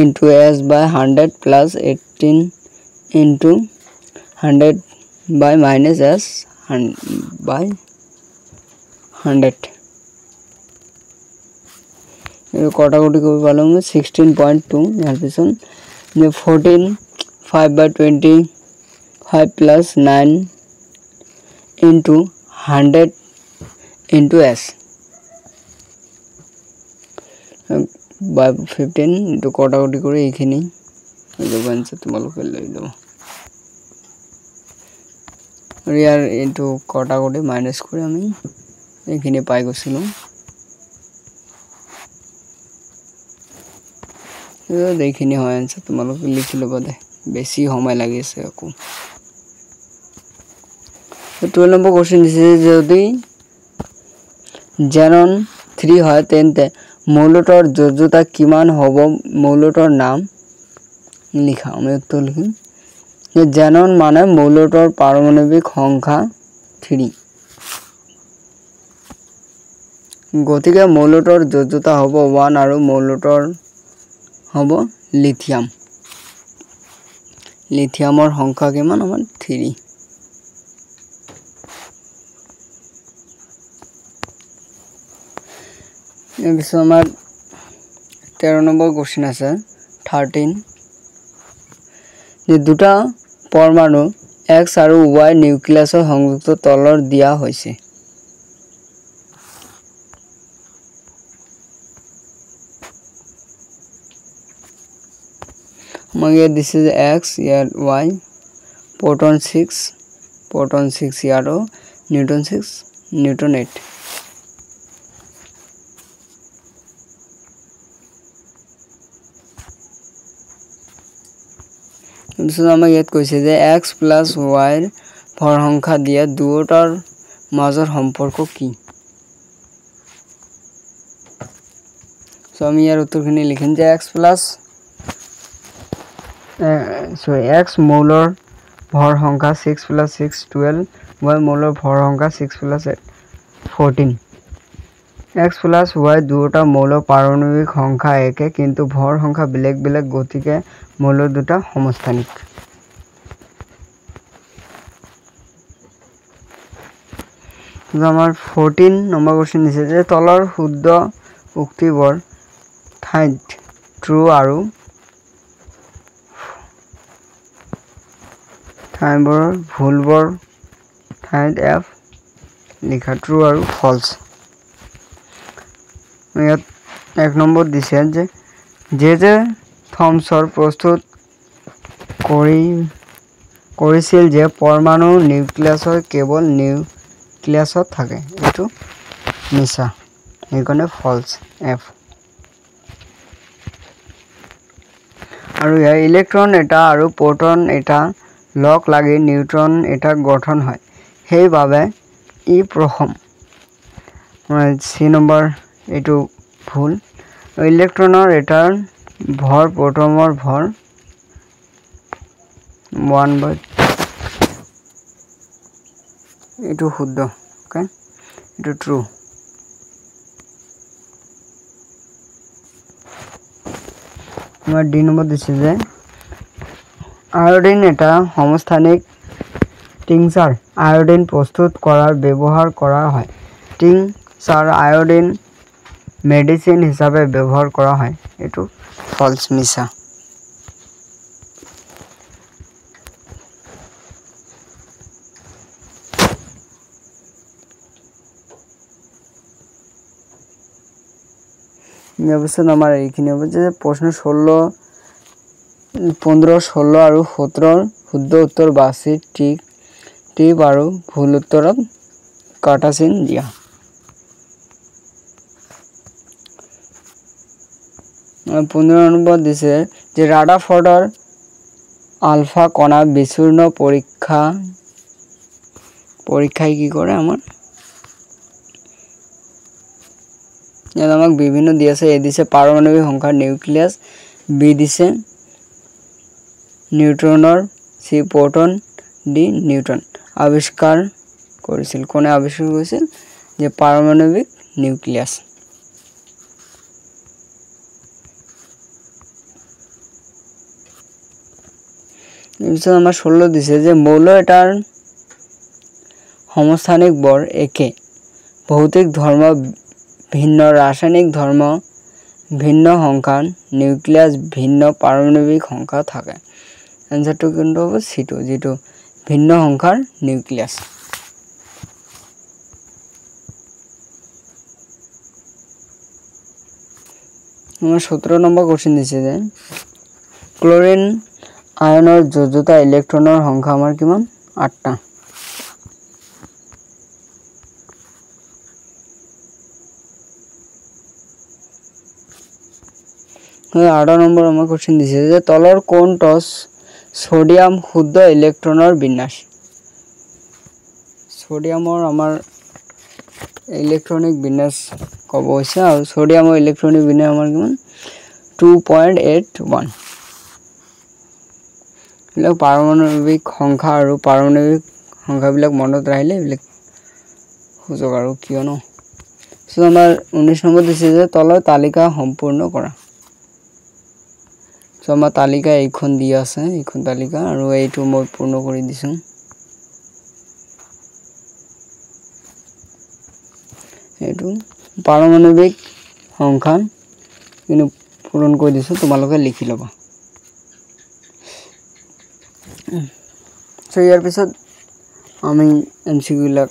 into s by 100 plus 18 into 100 by minus s by 100 কটাকটি করে পেলাম 16.2 এর পিছন যে 14 5/25 plus 9 into 100 into s by 15 into কটাকটি করে এইখানে এই আনসার তোমালোকে লই দাও রিয়ার ইনটু কটাকটি মাইনাস করে আমি এইখানে পাই গছিলাম দেখিনি হয় আনসার তোমালোকে লিখি লব দে বেশি সময় লাগিছে আকো 12 নম্বর কোশ্চেন দিছে যদি জেনন 3 হয় তেন্তে মৌলটোৰ যোজ্যতা কিমান হ'ব মৌলটোৰ নাম লিখা আমি উত্তৰ লিখিম যে জেনন মানে মৌলটোৰ পাৰমাণৱিক সংখ্যা 3 গতিকে মৌলটোৰ যোজ্যতা হ'ব 1 আৰু মৌলটোৰ হ'ব লিথিয়াম লিথিয়ামৰ সংখ্যা কিমান আমাৰ 3 এবিসো আমাৰ 13 নম্বৰ কোশ্চেন আছে 13 যে দুটা পৰমাণু x আৰু y নিউক্লিয়াছৰ সংযুক্ত তলৰ দিয়া হৈছে মগে দিস ইজ x ইয়ার y proton 6 ইয়ারো নিউটন 6 নিউটন 8 কিন্তু আমাক ইয়াত কৈছে যে x plus y ৰ ভৰ সংখ্যা দিয়া দুয়োটাৰ মাজৰ সম্পৰ্ক কি সো আমি ইয়াৰ উত্তৰখিনি লিখিম যে x মৌলৰ ভৰ সংখ্যা 6 + 6 12 y মৌলৰ ভৰ সংখ্যা 6 + 8 14 x + y দুটা মৌলৰ পাৰমাণবিক সংখ্যা একে কিন্তু ভৰ সংখ্যা বেলেগ বেলেগ গতিকে মৌলৰ দুটা সমস্থানিক আমাৰ 14 নম্বৰ কোশ্চেন দিছে যে তলৰ শুদ্ধ উক্তিবোৰ ঠাইত ট্ৰু আৰু ঠাইবোৰ ভুলবোৰ ঠাইত f লিখা ট্ৰু আৰু ফলছ ইয়াত 1 নম্বৰ দিছে যে থমছৰ প্ৰস্তুত কৰিছিল যে পৰমাণু নিউক্লিয়াছৰ কেৱল নিউক্লিয়াছত থাকে এটো মিছা এইকনে ফলছ f আৰু ইয়াৰ ইলেক্ট্ৰন এটা আৰু প্ৰোটন এটা লগ লাগি নিউট্ৰন এটা গঠন হয় সেইবাবে ই প্ৰথম সি নম্বৰ এটো ভুল ইলেক্ট্ৰনৰ এটাৰ ভৰ প্ৰোটনৰ ভৰ 1/2 এটো শুদ্ধ ওকে এটো ট্ৰু আমাৰ ডি নম্বৰ দিছে যে আয়োডিন এটা সমস্থানিক টিংচাৰ আয়োডিন প্ৰস্তুত কৰাৰ ব্যৱহাৰ কৰা হয় টিংচাৰ আয়োডিন মেডিসিন হিসাবে ব্যবহার করা হয় এটো ফলস মিছা অবশ্যই আমার এইখিনি হবে যে প্রশ্ন 16 15 16 আৰু 17 শুদ্ধ উত্তৰ বাছি টিপ আৰু ভুল উত্তৰত কাটা চিন দিয়া 15 নম্বৰ দিছে যে ৰাডাৰফৰ্ডৰ আলফা কণা বিচূৰ্ণ পৰীক্ষাই কি কৰে আমাৰ ইয়াত আমাক বিভিন্ন দি আছে এ দিছে পাৰমাণবিক সংখ্যা নিউক্লিয়াছ বি দিছে নিউট্ৰনৰ সি প্ৰোটন ডি নিউট্ৰন আৱিষ্কাৰ কৰিছিল কোনে আৱিষ্কাৰ কৰিছিল যে পাৰমাণবিক নিউক্লিয়াছ ইনসাৰ আমাৰ 16 দিছে যে মৌল এটাৰ সমস্থানিক বৰ একে ভৌতিক ধৰ্ম ভিন্ন ৰাসায়নিক ধৰ্ম ভিন্ন সংখ্যা নিউক্লিয়াছ ভিন্ন পাৰমাণবিক সংখ্যা থাকে আনসাৰটো কিন্তু হবে সিটো যেটো ভিন্ন সংখ্যাৰ নিউক্লিয়াছ আমাৰ 17 নম্বৰ কোশ্চেন দিছে যে ক্লোৰিন আয়নৰ যোজ্যতা ইলেক্ট্ৰনৰ সংখ্যা আমাৰ কিমান 8টা 8 নম্বৰ আমাৰ কোশ্চেন দিছে যে তলৰ কোনটো সোডিয়াম শুদ্ধ ইলেক্ট্ৰনৰ বিন্যাস সোডিয়ামৰ আমাৰ ইলেক্ট্ৰনিক বিন্যাস কব হৈছে আৰু সোডিয়ামৰ ইলেক্ট্ৰনিক বিন্যাস আমাৰ কিমান 2.81 লক পাৰমাণবিক সংখ্যা আৰু পাৰমাণবিক সংখ্যাবিলাক মনত ৰাখিলে বিলক সুযোগ আৰু কিয়নো সো আমাৰ 19 নম্বৰ দিছে যে তলৰ তালিকা সম্পূৰ্ণ কৰা সো আমাৰ তালিকা এইখন দি আছে এইখন তালিকা আৰু এইটো মই পূৰ্ণ কৰি দিছো এইটো পাৰমাণবিক সংখ্যা কিনো পূৰণ কৰি দিছো তোমালোকে লিখি লবা সো ইয়াৰ পিছত আমি এমসিকিউ বিলাক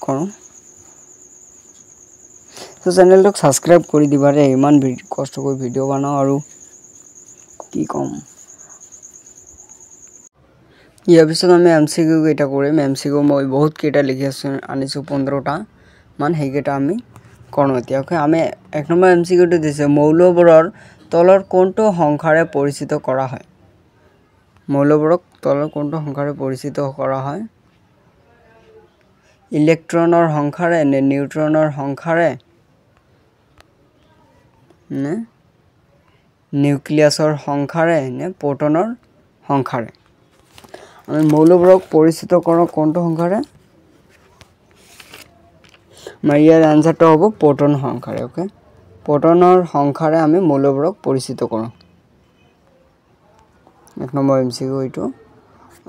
কৰোঁ সো চেনেলটো সাবস্ক্ৰাইব কৰি দিবাৰে ইমান কষ্ট কৰি ভিডিও বনাও আৰু কি কম ইয়াৰ পিছত আমি এমসিকিউ এটা কৰিম এমসিকিউ মই বহুত কেইটা লিখি আনিছো 15টা মান হেগেটা আমি কোন এতিয়া আমি এক নম্বৰ এমসিকিউটো দিছে মৌলবোৰৰ তলৰ কোনটো সংখ্যাৰে পৰিচিত কৰা হয় মৌলবোৰক তলৰ কোনটো সংখ্যাৰে পৰিচিত কৰা হয় ইলেক্ট্ৰনৰ সংখ্যাৰে নে নিউট্ৰনৰ সংখ্যাৰে নে নিউক্লিয়াছৰ সংখ্যাৰে নে প্ৰটনৰ সংখ্যাৰে আমি মৌলবোৰক পৰিচিত কৰোঁ কোনটো সংখ্যাৰে মাৰিয়াৰ আনসাৰটো হ'ব প্ৰটন সংখ্যাৰে ওকে প্ৰটনৰ সংখ্যাৰে আমি মৌলবোৰক পৰিচিত কৰোঁ এক নম্বৰ এমসিকিউ এইটো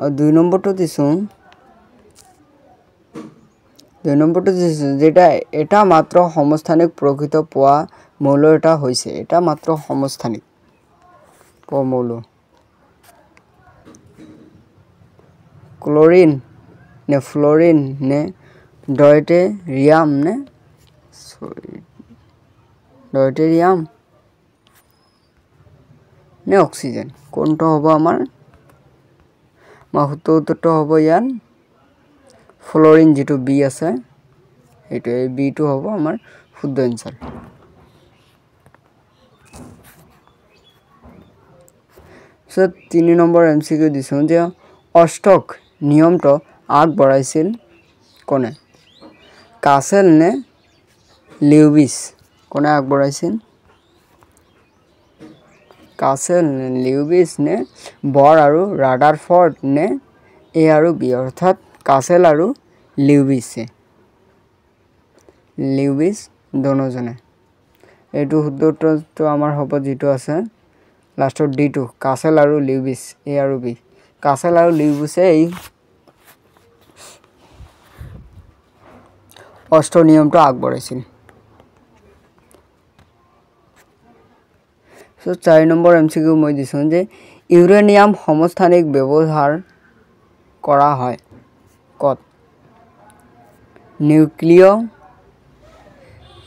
আৰু দুই নম্বৰটো দিছো যেটা এটা মাত্ৰ সমস্থানিক প্ৰকৃত পোৱা মৌল এটা হৈছে এটা মাত্ৰ সমস্থানিক পোৱা মৌল ক্লোৰিন নে ফ্লোৰিন নে ডয়টেৰিয়াম নে ডয়টেৰিয়াম নে অক্সিজেন কোনটো হ'ব আমাৰ উত্তৰটো হ'ব ইয়াৰ ফ্লোৰিন যেটো বি আছে এটো এই বি টো হ'ব আমাৰ শুদ্ধ আনসাৰ সো 3 নম্বৰ এমসিকিউ দিছো যে অষ্টক নিয়মটো আগবঢ়াইছিল কোনে কাসেল নে লিউবিছ কোনে আগবঢ়াইছিল কাসেল নে লিউবিছ নে বর আৰু ৰাদাৰফৰ্ড নে এ আৰু বি অৰ্থাৎ কাসেল আৰু লিউবিছ দুজনে এটো শুদ্ধটো আমাৰ হ'ব যেটো আছে লাষ্টৰ ডি টু কাসেল আৰু লিউবিছ এ আৰু বি কাসেল আৰু লিউবিছে এই অষ্ট নিয়মটো আগবঢ়াইছিল সো 4 নম্বৰ এমসিকিউ মই দিছো যে ইউৰেনিয়াম সমস্থানিক ব্যৱহাৰ কৰা হয় কত নিউক্লিয়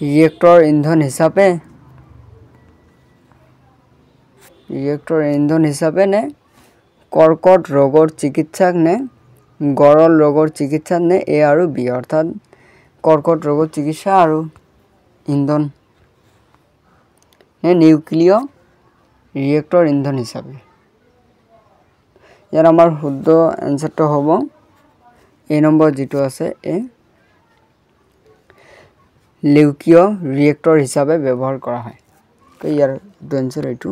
ৰিয়েক্টৰ ইন্ধন হিচাপে নে কৰ্কট ৰোগৰ চিকিৎসাক নে গৰল ৰোগৰ চিকিৎসাক নে এ আৰু বি অৰ্থাৎ কৰ্কট ৰোগৰ চিকিৎসা আৰু ইন্ধন নে নিউক্লিয় ৰিয়েক্টৰ ইন্ধন হিচাপে ইয়াৰ আমাৰ শুদ্ধ আনসাৰটো হ'ব এ নম্বৰ যেটো আছে এ লিউকিয় ৰিয়েক্টৰ হিচাপে ব্যৱহাৰ কৰা হয় তো ইয়াৰ আনসাৰ এইটো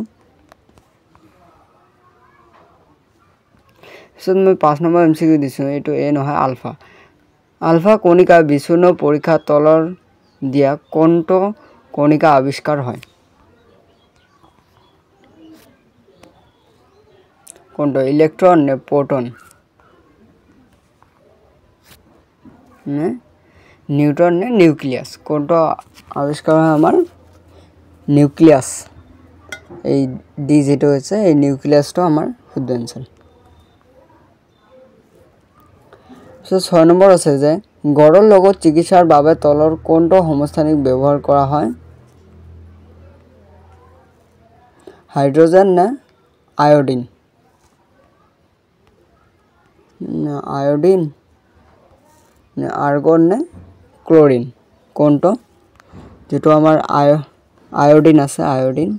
সো মই 5 নম্বৰ এমসিকিউ দিছো এইটো এ নহয় আলফা কণিকা বিচ্ছিন্ন পৰীক্ষা তলৰ দিয়া কোনটো কণিকা আৱিষ্কাৰ হয় কোনটো ইলেক্ট্রন নে প্রোটন নে নিউট্রন নে নিউক্লিয়াস কোনটো আবিষ্কার হয় আমার নিউক্লিয়াস এই ডি যেটো আছে এই নিউক্লিয়াসটো আমার শুদ্ধ আনসার সো 6 নম্বৰ আছে যে গড়ৰ লগত চিকিৎসাৰ বাবে তলৰ কোনটো সমস্থানিক ব্যৱহাৰ কৰা হয় হাইড্ৰোজেন না আয়োডিন না আৰ্গন না ক্লোৰিন কোনটো যেটো আমাৰ আয়োডিন আছে আয়োডিন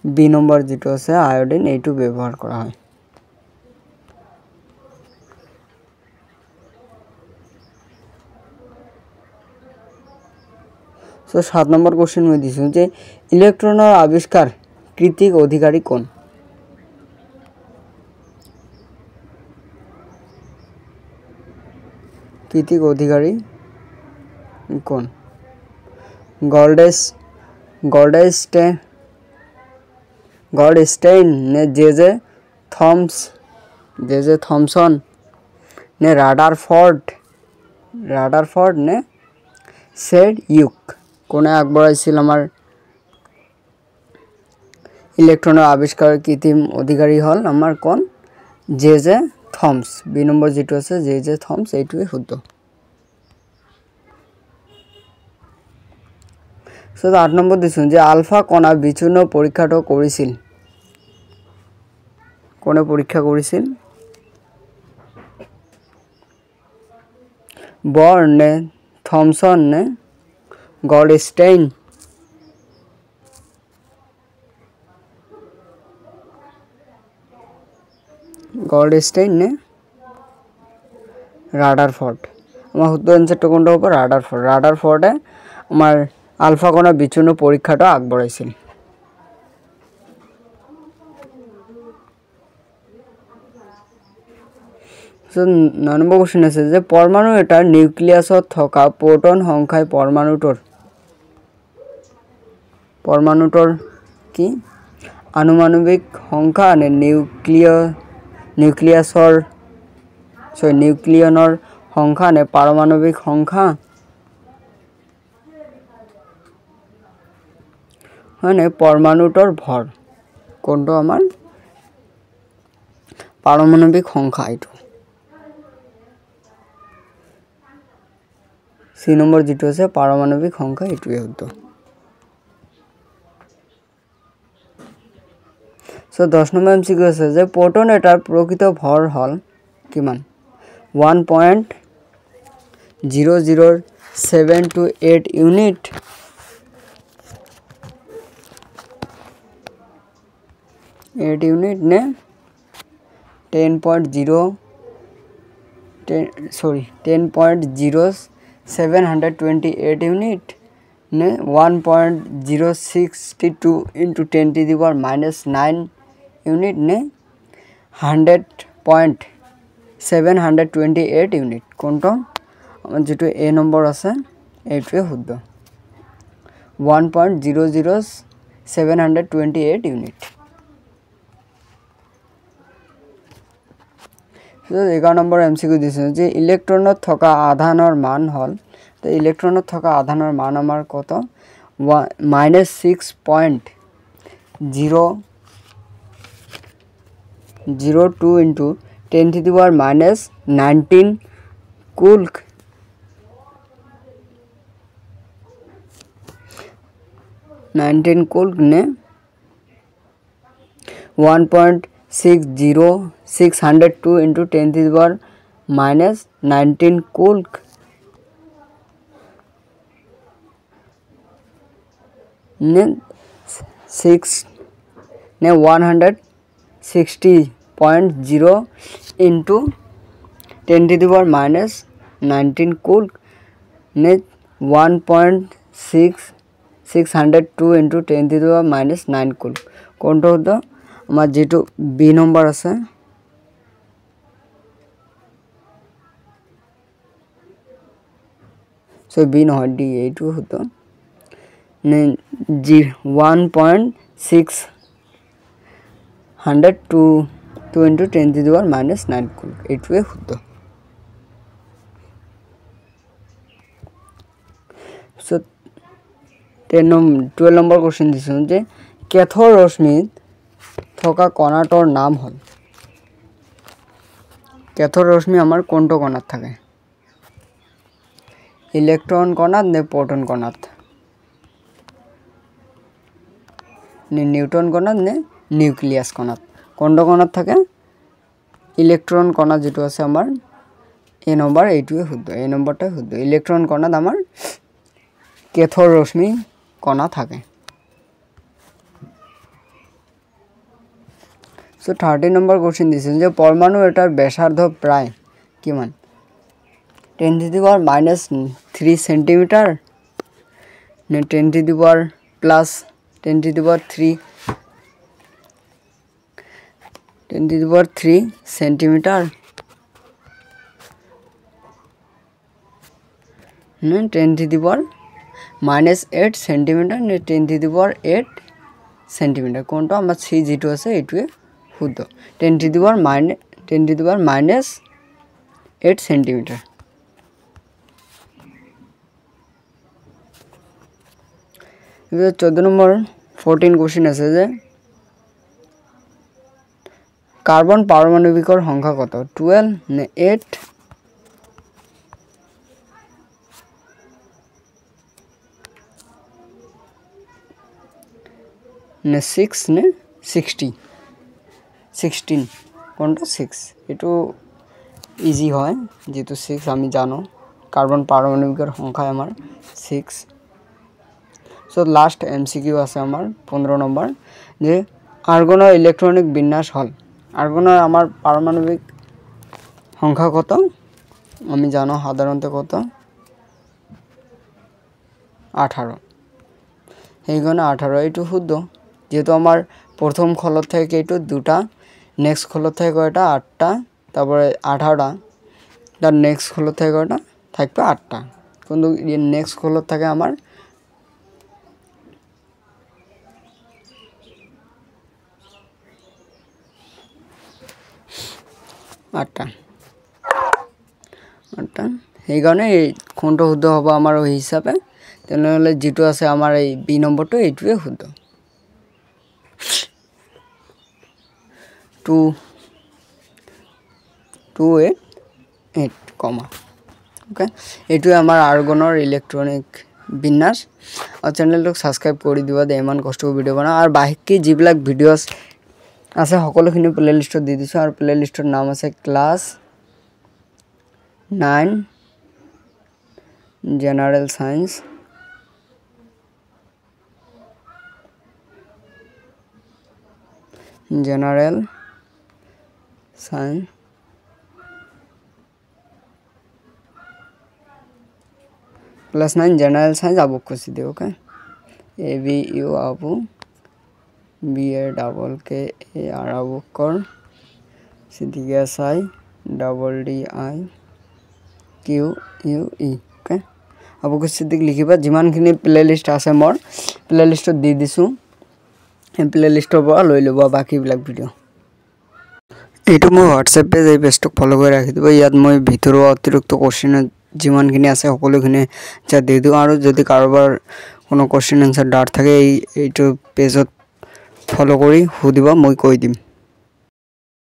বি নম্বৰ যেটো আছে আয়োডিন এইটো ব্যৱহাৰ কৰা হয় সো 7 নম্বৰ কোশ্চেন মই দিছো যে ইলেক্ট্ৰনৰ আৱিষ্কাৰ কৃতিক অধিকাৰী কোন কৃতিক অধিকাৰী কোন গল্ডস্টেইন নে জে থমসন নে ৰাদাৰফোৰ্ড নে সেডইউক কোনে আগবঢ়াইছিল আমাৰ ইলেক্ট্ৰনৰ আৱিষ্কাৰৰ কৃত্ৰিম অধিকাৰী হল আমাৰ কোন জে থমস বি নম্বৰ যেটো আছে জে থমস এইটোৱে শুদ্ধ সো 8 নম্বৰ দিছো যে আলফা কণা বিচ্ছিন্ন পৰীক্ষাটো কৰিছিল কোনে পৰীক্ষা কৰিছিল বৰ্ন নে থমসন নে গল্ডস্টেইন নে ৰাদাৰফোৰ্ড আমাৰ শুদ্ধ আনসাৰটা কোনটা হবে ৰাদাৰফোৰ্ডে আমাৰ আলফা কণা বিচ্ছুৰণ পৰীক্ষাটো আগবঢ়াইছিল So 9 নম্বৰ কোশ্চেন আছে যে পৰমাণু এটাৰ নিউক্লিয়াছত থকা প্ৰোটন সংখ্যাই পৰমাণুটোৰ কি আনুমানবিক সংখ্যা নে নিউক্লিয়নৰ সংখ্যা নে পাৰমাণবিক সংখ্যা মানে পৰমাণুটোৰ ভৰ কোনটো আমাৰ পাৰমাণবিক সংখ্যা এইটো সি নম্বৰ যেটো আছে পাৰমাণবিক সংখ্যা এইটোৱে হতো সো 10 নম্বৰ এমসিকিউ আছে যে প্ৰোটন এটাৰ প্ৰকৃত ভৰ হল কিমান 1.00728 ইউনিট নে 10.0728 unit ne 1.062 into 10 to the power minus 9 unit ne 100.728 unit কোনটো আমাৰ যেটো এ নম্বৰ আছে এইটোৱে শুদ্ধ 1.00728 unit So 11 নম্বৰ এমসিকিউ দিছে যে ইলেক্ট্ৰনত থকা আধানৰ মান হল তো ইলেক্ট্ৰনত থকা আধানৰ মান আমাৰ কত -6.002 into 10 to the power minus 19 coulomb 19 coulomb ne 1.602 into 10 to the power minus 19 coulomb ne 160.0 into 10 to the power minus 19 coulomb ne 1.602 into 10 to the power minus 9 coulomb কোনটো হতো আমাৰ যেটো বি নম্বৰ আছে সো বি নহয় D এইটো হতো নে 1.602 into 10 to the power minus 9 coulomb এইটোৱে হতো সো 12 নম্বৰ কোশ্চেন দিছো যে ক্যাথোড ৰশ্মিত থকা কণাটোৰ নাম হল ক্যাথোড ৰশ্মি আমাৰ কোনটো কণাত থাকে ইলেক্ট্ৰন কণাত নে প্ৰোটন কণাত নে নিউট্ৰন কণাত নে নিউক্লিয়াস কণাত কোনটো কণাত থাকে ইলেক্ট্ৰন কণা যেটো আছে আমাৰ এ নম্বৰ এইটোৱে শুদ্ধ এ নম্বৰটা শুদ্ধ ইলেক্ট্ৰন কণাত আমাৰ ক্যাথোড ৰশ্মি কণা থাকে So 30 number question দিছে যে পরমাণু এটার ব্যাসার্ধ প্রায় কিমান 10 to the power minus 3 cm ne 10 to the power plus 10 to the power 3 10 to the power 3 cm ne 10 to the power minus 8 cm ne 10 to the power 8 cm কোনটো আমাৰ সি যেটো আছে এইটোৱে শুদ্ধ 10 to the power minus 8 cm 14 number 14 question আছে যে carbon পাৰমাণবিকৰ সংখ্যা কত 12 নে 8 নে 6 নে 16 কোনটো 6 এটো ইজি হয় যেটো 6 আমি জানো কার্বন পাৰমাণবিকৰ সংখ্যা আমাৰ 6 সো লাস্ট এমসিকিউ আছে আমাৰ 15 নম্বৰ যে আৰ্গনৰ ইলেক্ট্ৰনিক বিন্যাস হল আৰ্গনৰ আমাৰ পাৰমাণবিক সংখ্যা কত আমি জানো সাধাৰণতে কত 18 সেইকাৰণে 18 এইটো শুদ্ধ যেহেতু আমাৰ প্রথম খলত থাকে এইটো দুটা নেক্সট খলত থাকে কয়টা 8টা তারপরে 18টা তার নেক্সট খলত থাকে কয়টা থাকবে 8টা কিন্তু নেক্সট খলত থাকে আমার 8টা সেইকাৰণে কোনটো শুদ্ধ হ'ব আমাৰ ওই হিচাপে তেনেহলে যেটো আছে আমাৰ এই বি নম্বৰটো এইটোৱে শুদ্ধ 288 কমা ওকে এইটোৱে আমাৰ আৰ্গনৰ ইলেক্ট্ৰনিক বিন্যাস আৰু চেনেলটো সাবস্ক্ৰাইব কৰি দিবা দে ইমান কষ্ট ভিডিও বনা আৰু বাকি যিবিলাক ভিডিওস আছে সকলোখিনি প্লেলিষ্টত দি দিছো আৰু প্লেলিষ্টৰ নাম আছে class 9 General Science Class 9 General Science Abu Kusidi okay ABU Abu BAKKAR Abu Kor Siddiqui SI DDIQUE okay Abu Kusidi লিখিবা যিমানখিনি প্লেলিষ্ট আছে মোৰ প্লেলিষ্টত দি দিছো এই প্লেলিষ্টৰ পৰা লৈ লবা বাকিবিলাক ভিডিও এইটো মোৰ WhatsApp পেজ এই পেজটো ফলো কৰি ৰাখি দিব ইয়াত মই ভিতৰৰ অতিৰিক্ত কোশ্চেন যিমানখিনি আছে সকলোখিনি যা দি দিও আৰু যদি কাৰোবাৰ কোনো কোশ্চেন আনসাৰ ডাউট থাকে এইটো পেজত ফলো কৰি সুধিবা মই কৈ দিম